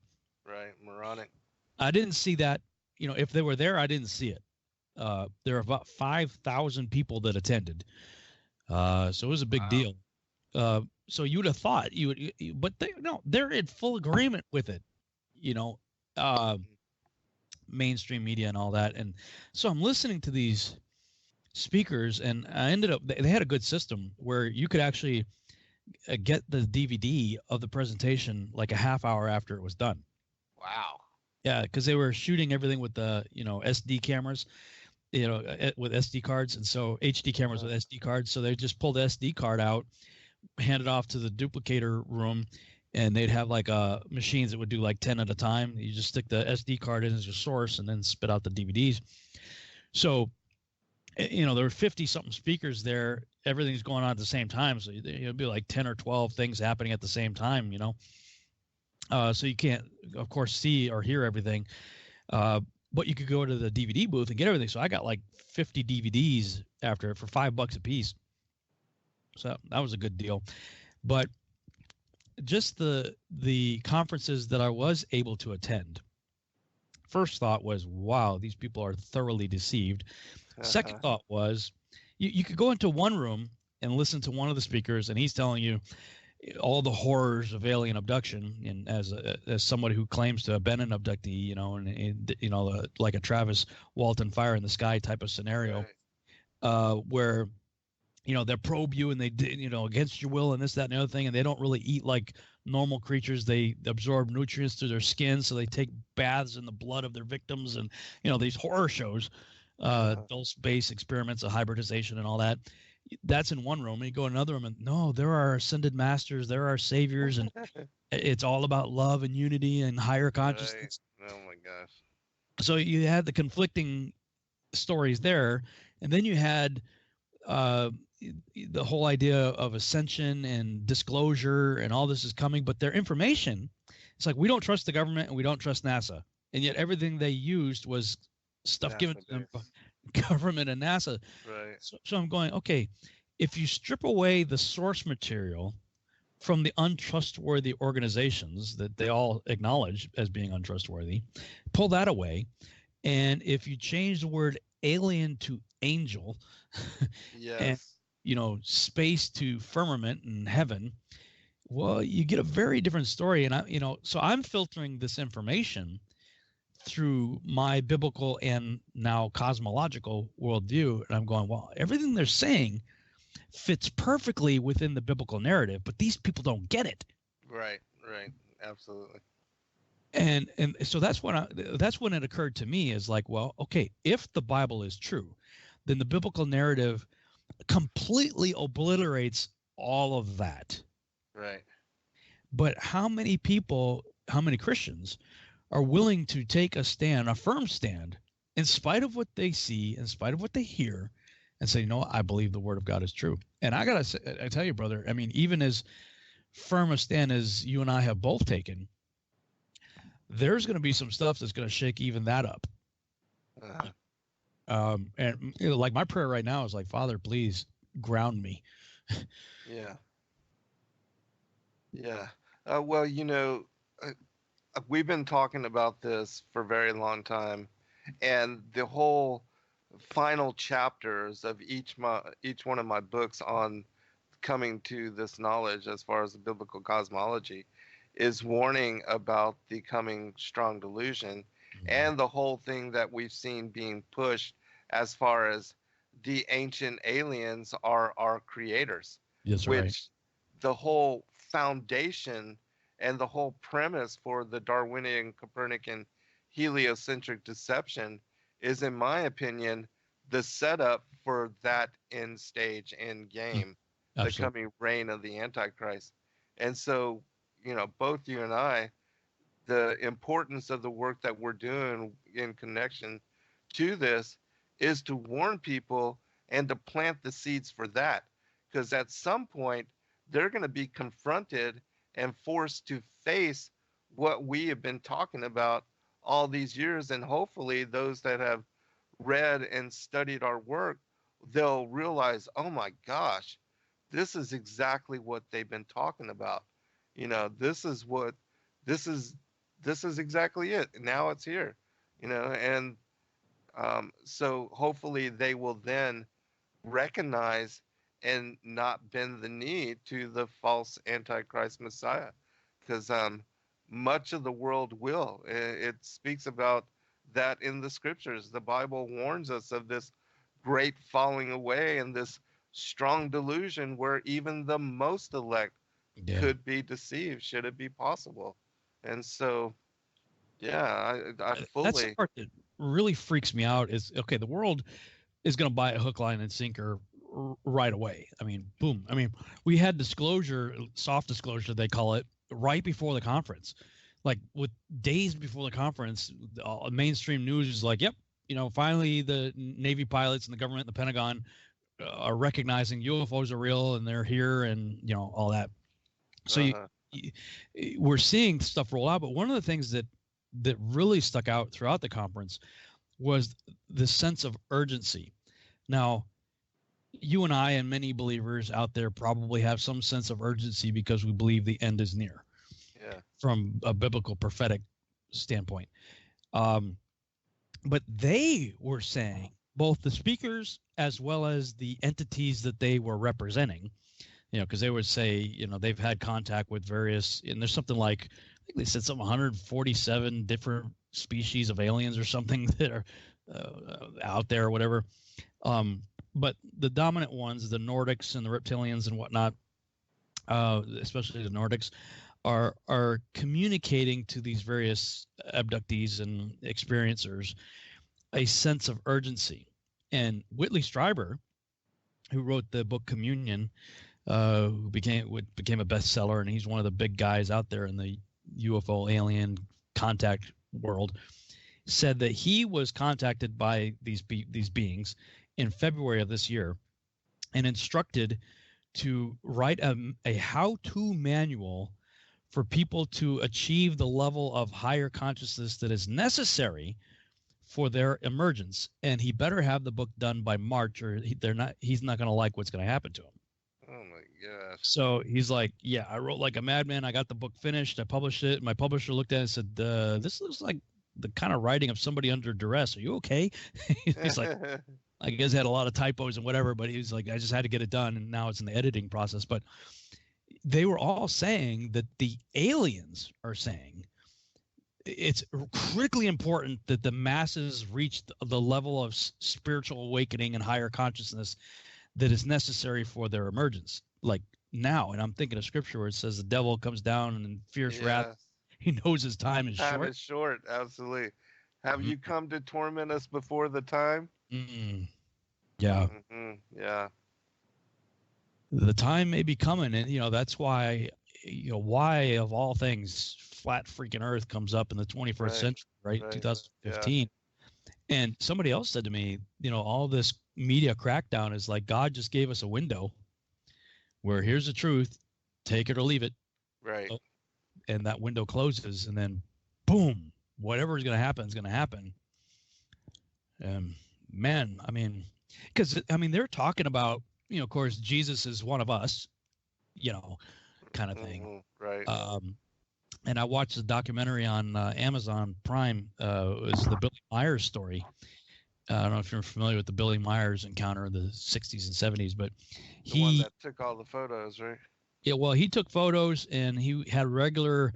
Right, moronic. I didn't see that. If they were there, I didn't see it. There are about 5,000 people that attended, so it was a big deal. So you would have thought but they're in full agreement with it. Mainstream media and all that, and so I'm listening to these speakers, and I ended up. They had a good system where you could actually get the DVD of the presentation like a half hour after it was done. Wow. Yeah, because they were shooting everything with the SD cameras, with SD cards, and so HD cameras with SD cards. So they just pulled the SD card out, hand it off to the duplicator room, and they'd have like machines that would do like 10 at a time. You just stick the SD card in as your source and then spit out the DVDs. So, there were 50 something speakers there. Everything's going on at the same time. So it'd be like 10 or 12 things happening at the same time, so you can't, of course, see or hear everything. But you could go to the DVD booth and get everything. So I got like 50 DVDs after for $5 a piece. So that was a good deal. But just the conferences that I was able to attend, first thought was, wow, these people are thoroughly deceived. Second thought was, you could go into one room and listen to one of the speakers, and he's telling you all the horrors of alien abduction, and as somebody who claims to have been an abductee, and like a Travis Walton Fire in the Sky type of scenario, right. Where they probe you and they against your will and this, that, and the other thing, and they don't really eat like normal creatures. They absorb nutrients through their skin, so they take baths in the blood of their victims, and these horror shows, dose-based experiments of hybridization and all that. That's in one room. And you go in another room, and no, there are ascended masters, there are saviors, and it's all about love and unity and higher consciousness. Right. Oh my gosh! So you had the conflicting stories there, and then you had the whole idea of ascension and disclosure, and all this is coming, but their information, it's like, we don't trust the government and we don't trust NASA, and yet everything they used was stuff NASA given to them by government and NASA. Right. So I'm going, okay, if you strip away the source material from the untrustworthy organizations that they all acknowledge as being untrustworthy, pull that away, and if you change the word alien to angel, yes. and space to firmament and heaven, well, you get a very different story. And so I'm filtering this information through my biblical and now cosmological worldview, and I'm going, well, everything they're saying fits perfectly within the biblical narrative, but these people don't get it. Right, absolutely. And so that's when it occurred to me, is like, well, okay, if the Bible is true, then the biblical narrative completely obliterates all of that. Right. But how many Christians are willing to take a firm stand, in spite of what they see, in spite of what they hear, and say, I believe the word of God is true? And I tell you, brother, I mean, even as firm a stand as you and I have both taken, there's going to be some stuff that's going to shake even that up. And like my prayer right now is like, Father, please ground me. Yeah. Well, we've been talking about this for a very long time, and the whole final chapters of each one of my books on coming to this knowledge, as far as the biblical cosmology, is warning about the coming strong delusion, and the whole thing that we've seen being pushed as far as the ancient aliens are our creators. Yes, which right. The whole foundation and the whole premise for the Darwinian, Copernican, heliocentric deception is, in my opinion, the setup for that end stage, end game, the coming reign of the Antichrist. And so, both you and I, the importance of the work that we're doing in connection to this is to warn people and to plant the seeds for that. Because at some point, they're going to be confronted and forced to face what we have been talking about all these years. And hopefully those that have read and studied our work, they'll realize, oh my gosh, this is exactly what they've been talking about. You know, this is this is exactly it. Now it's here. You know, and so hopefully they will then recognize and not bend the knee to the false antichrist Messiah, because much of the world will. It speaks about that in the scriptures. The Bible warns us of this great falling away and this strong delusion where even the most elect could be deceived, should it be possible. And so, yeah, I That's the fully. part that really freaks me out is, okay, the world is going to buy a hook, line, and sinker right away. I mean, boom. I mean, we had disclosure, soft disclosure, they call it, right before the conference. Like with days before the conference, mainstream news is like, yep, you know, finally the Navy pilots and the government and the Pentagon are recognizing UFOs are real and they're here, and, you know, all that. So we're seeing stuff roll out. But one of the things that really stuck out throughout the conference was the sense of urgency. Now, you and I and many believers out there probably have some sense of urgency because we believe the end is near. Yeah. From a biblical prophetic standpoint. But they were saying, both the speakers as well as the entities that they were representing, you know, because they would say, you know, they've had contact with various, and there's something like, I think they said some 147 different species of aliens or something that are out there or whatever. But the dominant ones, the Nordics and the reptilians and whatnot, especially the Nordics, are communicating to these various abductees and experiencers a sense of urgency. And Whitley Strieber, who wrote the book Communion, who became a bestseller, and he's one of the big guys out there in the UFO alien contact world, said that he was contacted by these beings in February of this year and instructed to write a how-to manual for people to achieve the level of higher consciousness that is necessary for their emergence. And he better have the book done by March, or he's not going to like what's going to happen to him. Oh my gosh. So he's like, yeah, I wrote like a madman. I got the book finished. I published it. My publisher looked at it and said, this looks like the kind of writing of somebody under duress. Are you okay? He's like, I guess had a lot of typos and whatever, but he was like, I just had to get it done. And now it's in the editing process. But they were all saying that the aliens are saying it's critically important that the masses reach the level of spiritual awakening and higher consciousness that is necessary for their emergence, like now. And I'm thinking of scripture where it says the devil comes down and in fierce wrath, he knows his time is short. Time is short, absolutely. Have you come to torment us before the time? Yeah. Yeah. The time may be coming, and you know that's why, you know, why of all things flat freaking Earth comes up in the 21st century, right? 2015. Yeah. And somebody else said to me, you know, all this media crackdown is like God just gave us a window where here's the truth, take it or leave it. Right. And that window closes, and then boom, whatever is going to happen is going to happen. Man, I mean, because I mean, they're talking about, you know, of course, Jesus is one of us, you know, kind of thing. Right. And I watched the documentary on Amazon Prime. It was the Billy Myers story. I don't know if you're familiar with the Billy Myers encounter in the 60s and 70s, but the one that took all the photos, right? Yeah, well, he took photos, and he had regular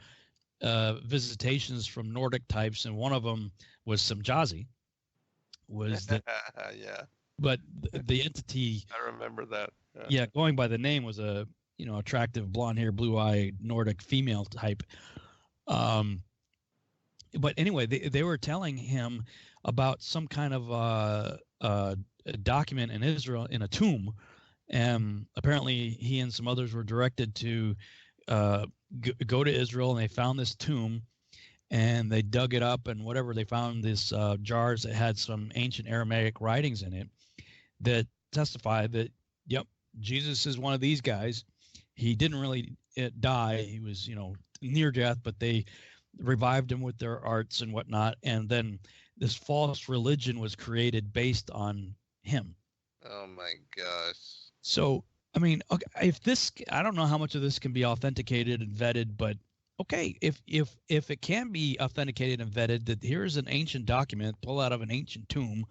visitations from Nordic types, and one of them was some Jazzy. Was that? Yeah. But the entity, I remember that. Yeah, going by the name, was a, you know, attractive blonde hair, blue eye Nordic female type. But anyway, they were telling him about some kind of a document in Israel in a tomb, and apparently he and some others were directed to go to Israel, and they found this tomb. And they dug it up, and whatever, they found this jars that had some ancient Aramaic writings in it that testified that, yep, Jesus is one of these guys. He didn't really die. He was, you know, near death, but they revived him with their arts and whatnot, and then this false religion was created based on him. Oh my gosh. So, I mean, okay, if this, I don't know how much of this can be authenticated and vetted, but okay, if it can be authenticated and vetted, that here's an ancient document pulled out of an ancient tomb,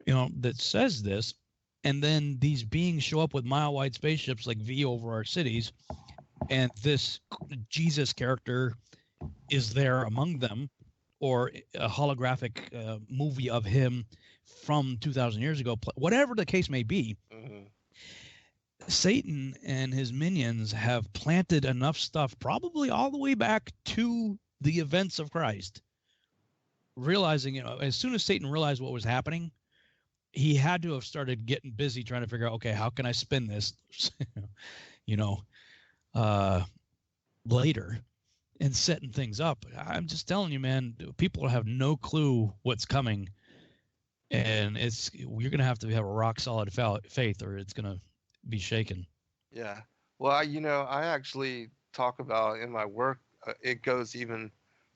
that says this, and then these beings show up with mile-wide spaceships like V over our cities, and this Jesus character is there among them, or a holographic movie of him from 2,000 years ago, whatever the case may be. Mm-hmm. Satan and his minions have planted enough stuff, probably all the way back to the events of Christ, realizing, as soon as Satan realized what was happening, he had to have started getting busy trying to figure out, okay, how can I spin this, later, and setting things up. I'm just telling you, man, people have no clue what's coming, and you're going to have a rock solid faith, or it's going to be shaken. Yeah. Well, I actually talk about in my work, it goes even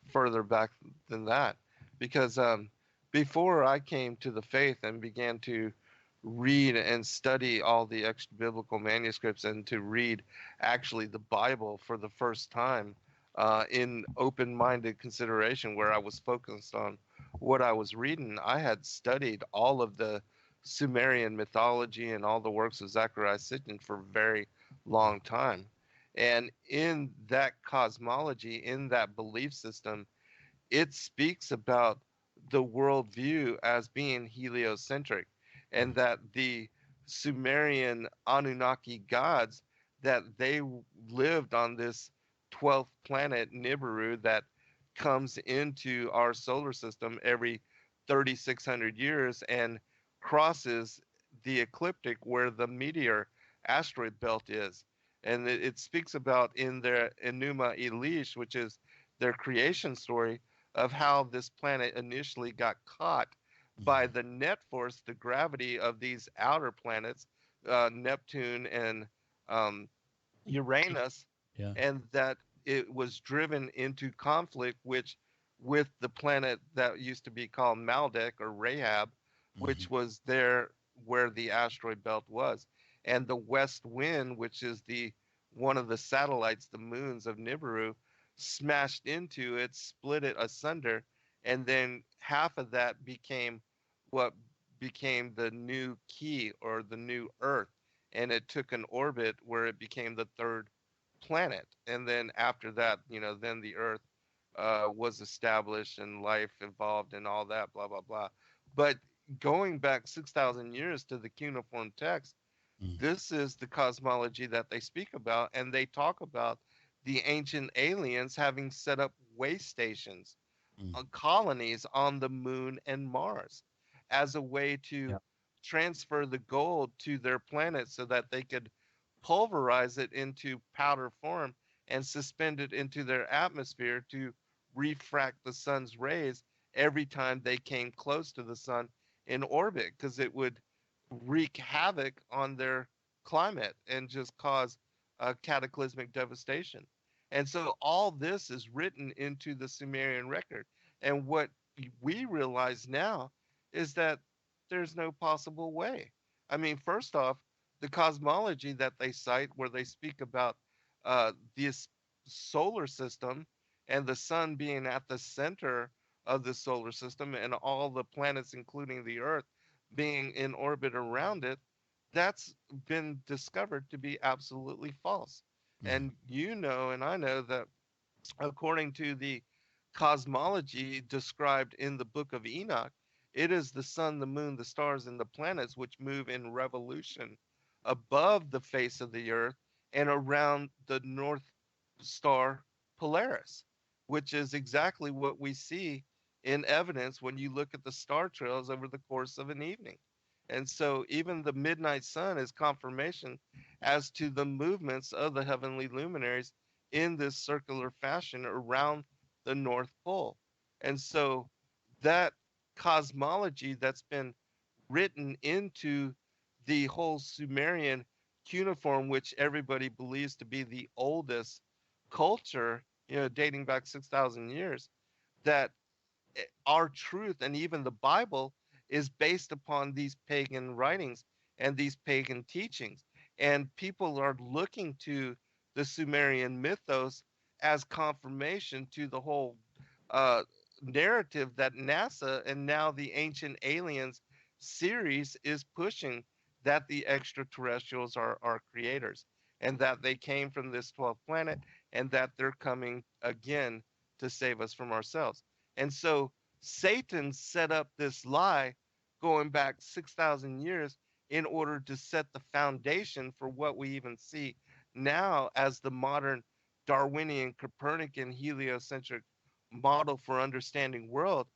further back than that, because before I came to the faith and began to read and study all the extra biblical manuscripts and to read actually the Bible for the first time in open-minded consideration, where I was focused on what I was reading, I had studied all of the Sumerian mythology and all the works of Zechariah Sitchin for a very long time. And in that cosmology, in that belief system, it speaks about the worldview as being heliocentric, and that the Sumerian Anunnaki gods, that they lived on this 12th planet Nibiru that comes into our solar system every 3,600 years and crosses the ecliptic where the meteor asteroid belt is. And it speaks about in their Enuma Elish, which is their creation story, of how this planet initially got caught by the net force, the gravity of these outer planets, Neptune and Uranus, Yeah. and that it was driven into conflict with the planet that used to be called Maldek or Rahab, which was there where the asteroid belt was. And the west wind, which is one of the satellites, the moons of Nibiru, smashed into it, split it asunder, and then half of that became what became the new key, or the new Earth, and it took an orbit where it became the third planet. And then after that, then the Earth was established and life evolved and all that, blah blah blah. But going back 6,000 years to the cuneiform text, this is the cosmology that they speak about, and they talk about the ancient aliens having set up way stations, colonies on the moon and Mars, as a way to transfer the gold to their planet so that they could pulverize it into powder form and suspend it into their atmosphere to refract the sun's rays every time they came close to the sun in orbit, because it would wreak havoc on their climate and just cause cataclysmic devastation. And so all this is written into the Sumerian record. And what we realize now is that there's no possible way. I mean, first off, the cosmology that they cite, where they speak about this solar system and the sun being at the center of the solar system and all the planets, including the Earth, being in orbit around it, that's been discovered to be absolutely false. And and I know that according to the cosmology described in the book of Enoch, it is the sun, the moon, the stars, and the planets which move in revolution above the face of the earth and around the North Star Polaris, which is exactly what we see in evidence when you look at the star trails over the course of an evening. And so even the midnight sun is confirmation as to the movements of the heavenly luminaries in this circular fashion around the North Pole. And so that cosmology that's been written into the whole Sumerian cuneiform, which everybody believes to be the oldest culture dating back 6,000 years, that our truth and even the Bible is based upon these pagan writings and these pagan teachings. And people are looking to the Sumerian mythos as confirmation to the whole uh, narrative that NASA and now the Ancient Aliens series is pushing, that the extraterrestrials are our creators and that they came from this 12th planet and that they're coming again to save us from ourselves. And so Satan set up this lie going back 6,000 years in order to set the foundation for what we even see now as the modern Darwinian, Copernican, heliocentric model for understanding world,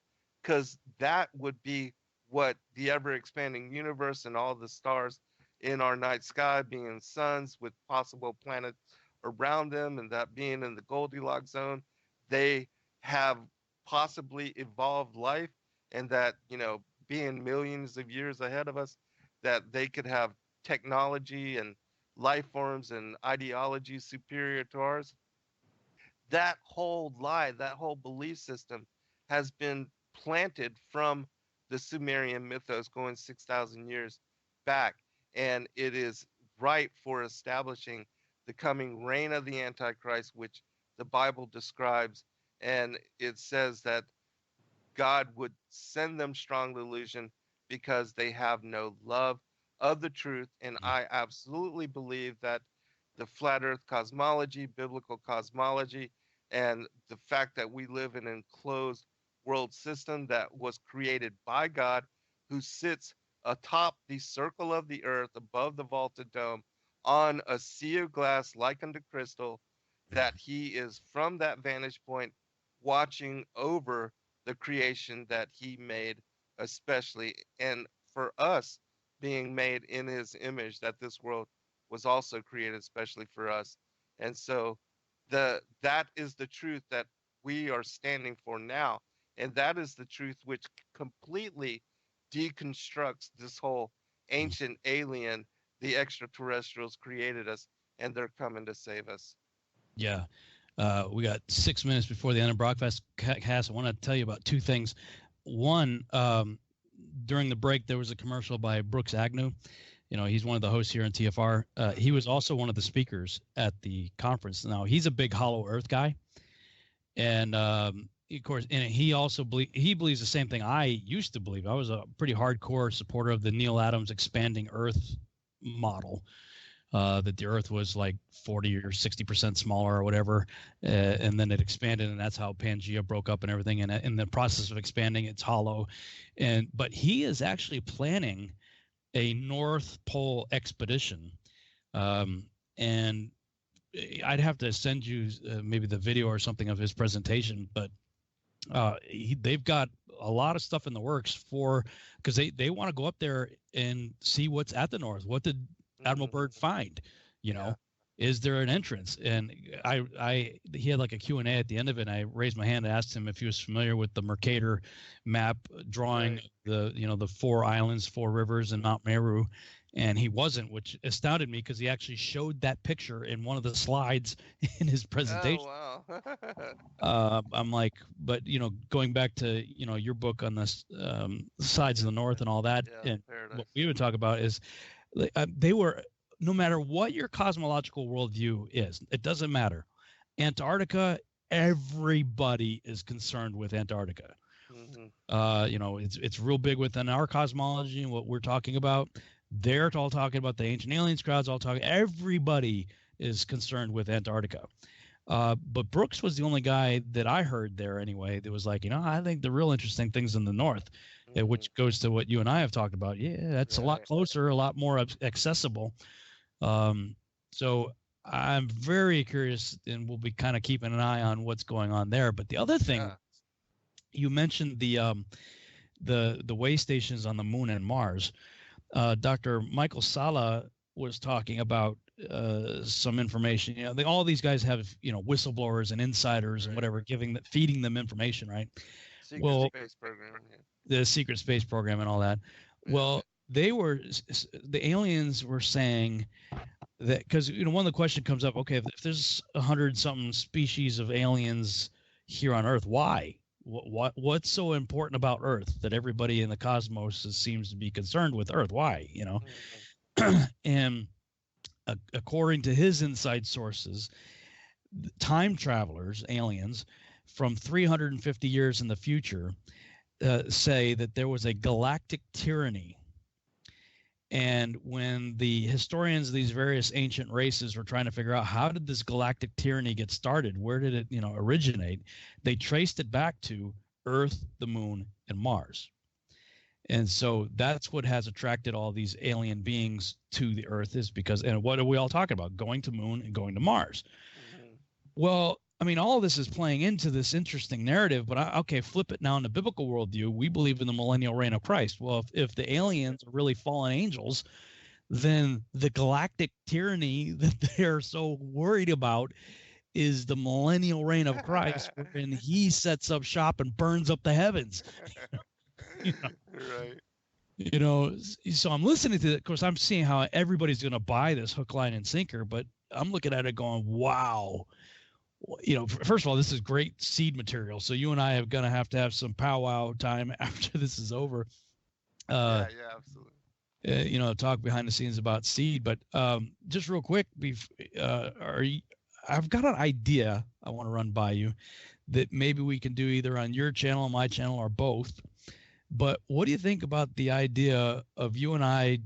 because that would be what the ever expanding universe and all the stars in our night sky being suns with possible planets around them, and that being in the Goldilocks zone, they have possibly evolved life, and that, being millions of years ahead of us, that they could have technology and life forms and ideologies superior to ours. That whole lie, that whole belief system has been planted from the Sumerian mythos going 6,000 years back. And it is ripe for establishing the coming reign of the Antichrist, which the Bible describes. And it says that God would send them strong delusion because they have no love of the truth. And I absolutely believe that the flat earth cosmology, biblical cosmology, and the fact that we live in an enclosed world system that was created by God, who sits atop the circle of the earth above the vaulted dome on a sea of glass like unto crystal, that he is from that vantage point watching over the creation that he made, especially, and for us being made in his image, that this world was also created especially for us. And so that is the truth that we are standing for now, and that is the truth which completely deconstructs this whole ancient alien, the extraterrestrials created us and they're coming to save us. Yeah. We got 6 minutes before the end of broadcast. I want to tell you about two things. One, during the break, there was a commercial by Brooks Agnew. He's one of the hosts here in TFR. He was also one of the speakers at the conference. Now, he's a big Hollow Earth guy. And, of course, and he also believes the same thing I used to believe. I was a pretty hardcore supporter of the Neil Adams expanding Earth model. That the Earth was like 40 or 60% smaller or whatever, and then it expanded, and that's how Pangea broke up and everything. And in the process of expanding, it's hollow. But he is actually planning a North Pole expedition, and I'd have to send you maybe the video or something of his presentation. But they've got a lot of stuff in the works because they want to go up there and see what's at the North. What did Admiral Byrd find? Is there an entrance? And he had like a Q&A at the end of it, and I raised my hand and asked him if he was familiar with the Mercator map drawing the 4 islands, 4 rivers, and Mount Meru. And he wasn't, which astounded me because he actually showed that picture in one of the slides in his presentation. Oh, wow. I'm like, but going back to your book on this sides of the North and all that, and what we would talk about is they were, no matter what your cosmological worldview is, it doesn't matter. Antarctica, everybody is concerned with Antarctica. It's real big within our cosmology and what we're talking about. They're all talking about the ancient aliens crowds, everybody is concerned with Antarctica. But Brooks was the only guy that I heard there anyway that was like, I think the real interesting things in the North, which goes to what you and I have talked about. Yeah, that's a lot closer, a lot more accessible. So I'm very curious, and we'll be kind of keeping an eye on what's going on there. But the other thing, you mentioned the way stations on the Moon and Mars. Dr. Michael Sala was talking about some information. All these guys have whistleblowers and insiders and whatever, feeding them information, right? Space program. The secret space program and all that. Well, the aliens were saying that, because one of the questions comes up, okay, if there's 100-something species of aliens here on Earth, why? What's so important about Earth that everybody in the cosmos seems to be concerned with Earth? Why? And according to his inside sources, time travelers, aliens, from 350 years in the future, say that there was a galactic tyranny. And when the historians of these various ancient races were trying to figure out how did this galactic tyranny get started, where did it originate, they traced it back to Earth, the Moon, and Mars. And so that's what has attracted all these alien beings to the Earth, is because, and what are we all talking about? Going to Moon and going to Mars. Mm-hmm. Well, I mean, all of this is playing into this interesting narrative, but okay, flip it now in the biblical worldview. We believe in the millennial reign of Christ. Well, if the aliens are really fallen angels, then the galactic tyranny that they're so worried about is the millennial reign of Christ, wherein he sets up shop and burns up the heavens. Right. So I'm listening to it. Of course, I'm seeing how everybody's going to buy this hook, line, and sinker, but I'm looking at it going, wow. First of all, this is great seed material. So you and I are going to have some powwow time after this is over. Yeah, absolutely. Talk behind the scenes about seed. But just real quick, I've got an idea I want to run by you that maybe we can do either on your channel, my channel, or both. But what do you think about the idea of you and I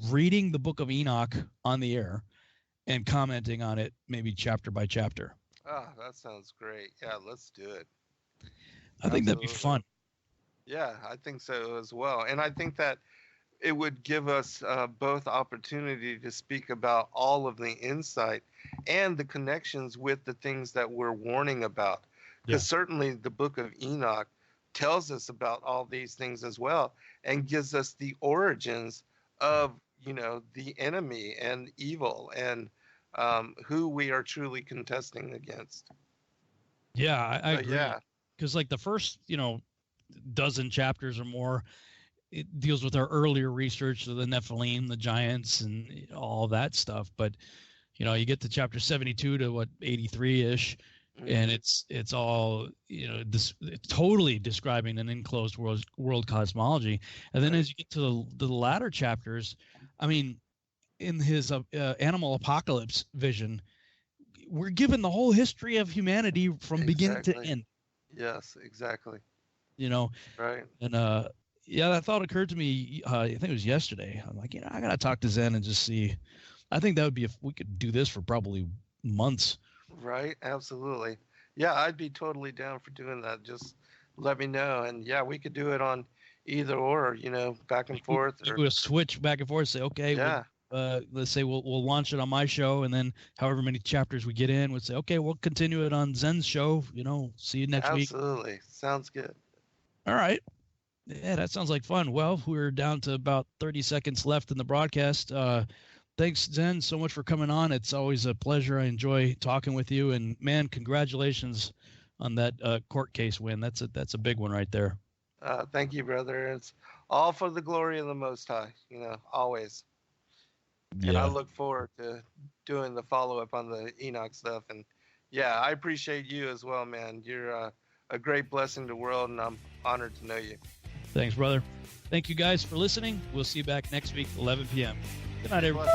reading the book of Enoch on the air and commenting on it, maybe chapter by chapter? Oh, that sounds great. Yeah, let's do it. I think that'd be fun. Yeah, I think so as well. And I think that it would give us both opportunity to speak about all of the insight and the connections with the things that we're warning about. Because certainly the book of Enoch tells us about all these things as well, and gives us the origins of, the enemy and evil, and who we are truly contesting against. Yeah, I agree. Yeah, because like the first, dozen chapters or more, it deals with our earlier research of the Nephilim, the giants, and all that stuff. But you get to chapter 72 to 83-ish, and it's all it's totally describing an enclosed world cosmology. And then as you get to the latter chapters, I mean, in his animal apocalypse vision, we're given the whole history of humanity from beginning to end. Yes, exactly. Right. And that thought occurred to me. I think it was yesterday. I'm like, I gotta talk to Zen and just see. I think that would be, if we could do this for probably months. Right. Absolutely. Yeah, I'd be totally down for doing that. Just let me know, and we could do it on either or. Back and forth. We'll switch back and forth. Say, okay. Yeah. Let's say we'll launch it on my show, and then however many chapters we get in, we'll say, okay, we'll continue it on Zen's show. See you next week. Absolutely. Sounds good. All right. Yeah, that sounds like fun. Well, we're down to about 30 seconds left in the broadcast. Thanks, Zen, so much for coming on. It's always a pleasure. I enjoy talking with you. And, man, congratulations on that court case win. That's a big one right there. Thank you, brother. It's all for the glory of the Most High, always. Yeah. And I look forward to doing the follow-up on the Enoch stuff. And, I appreciate you as well, man. You're a great blessing to the world, and I'm honored to know you. Thanks, brother. Thank you guys for listening. We'll see you back next week, 11 p.m. Good night, everyone.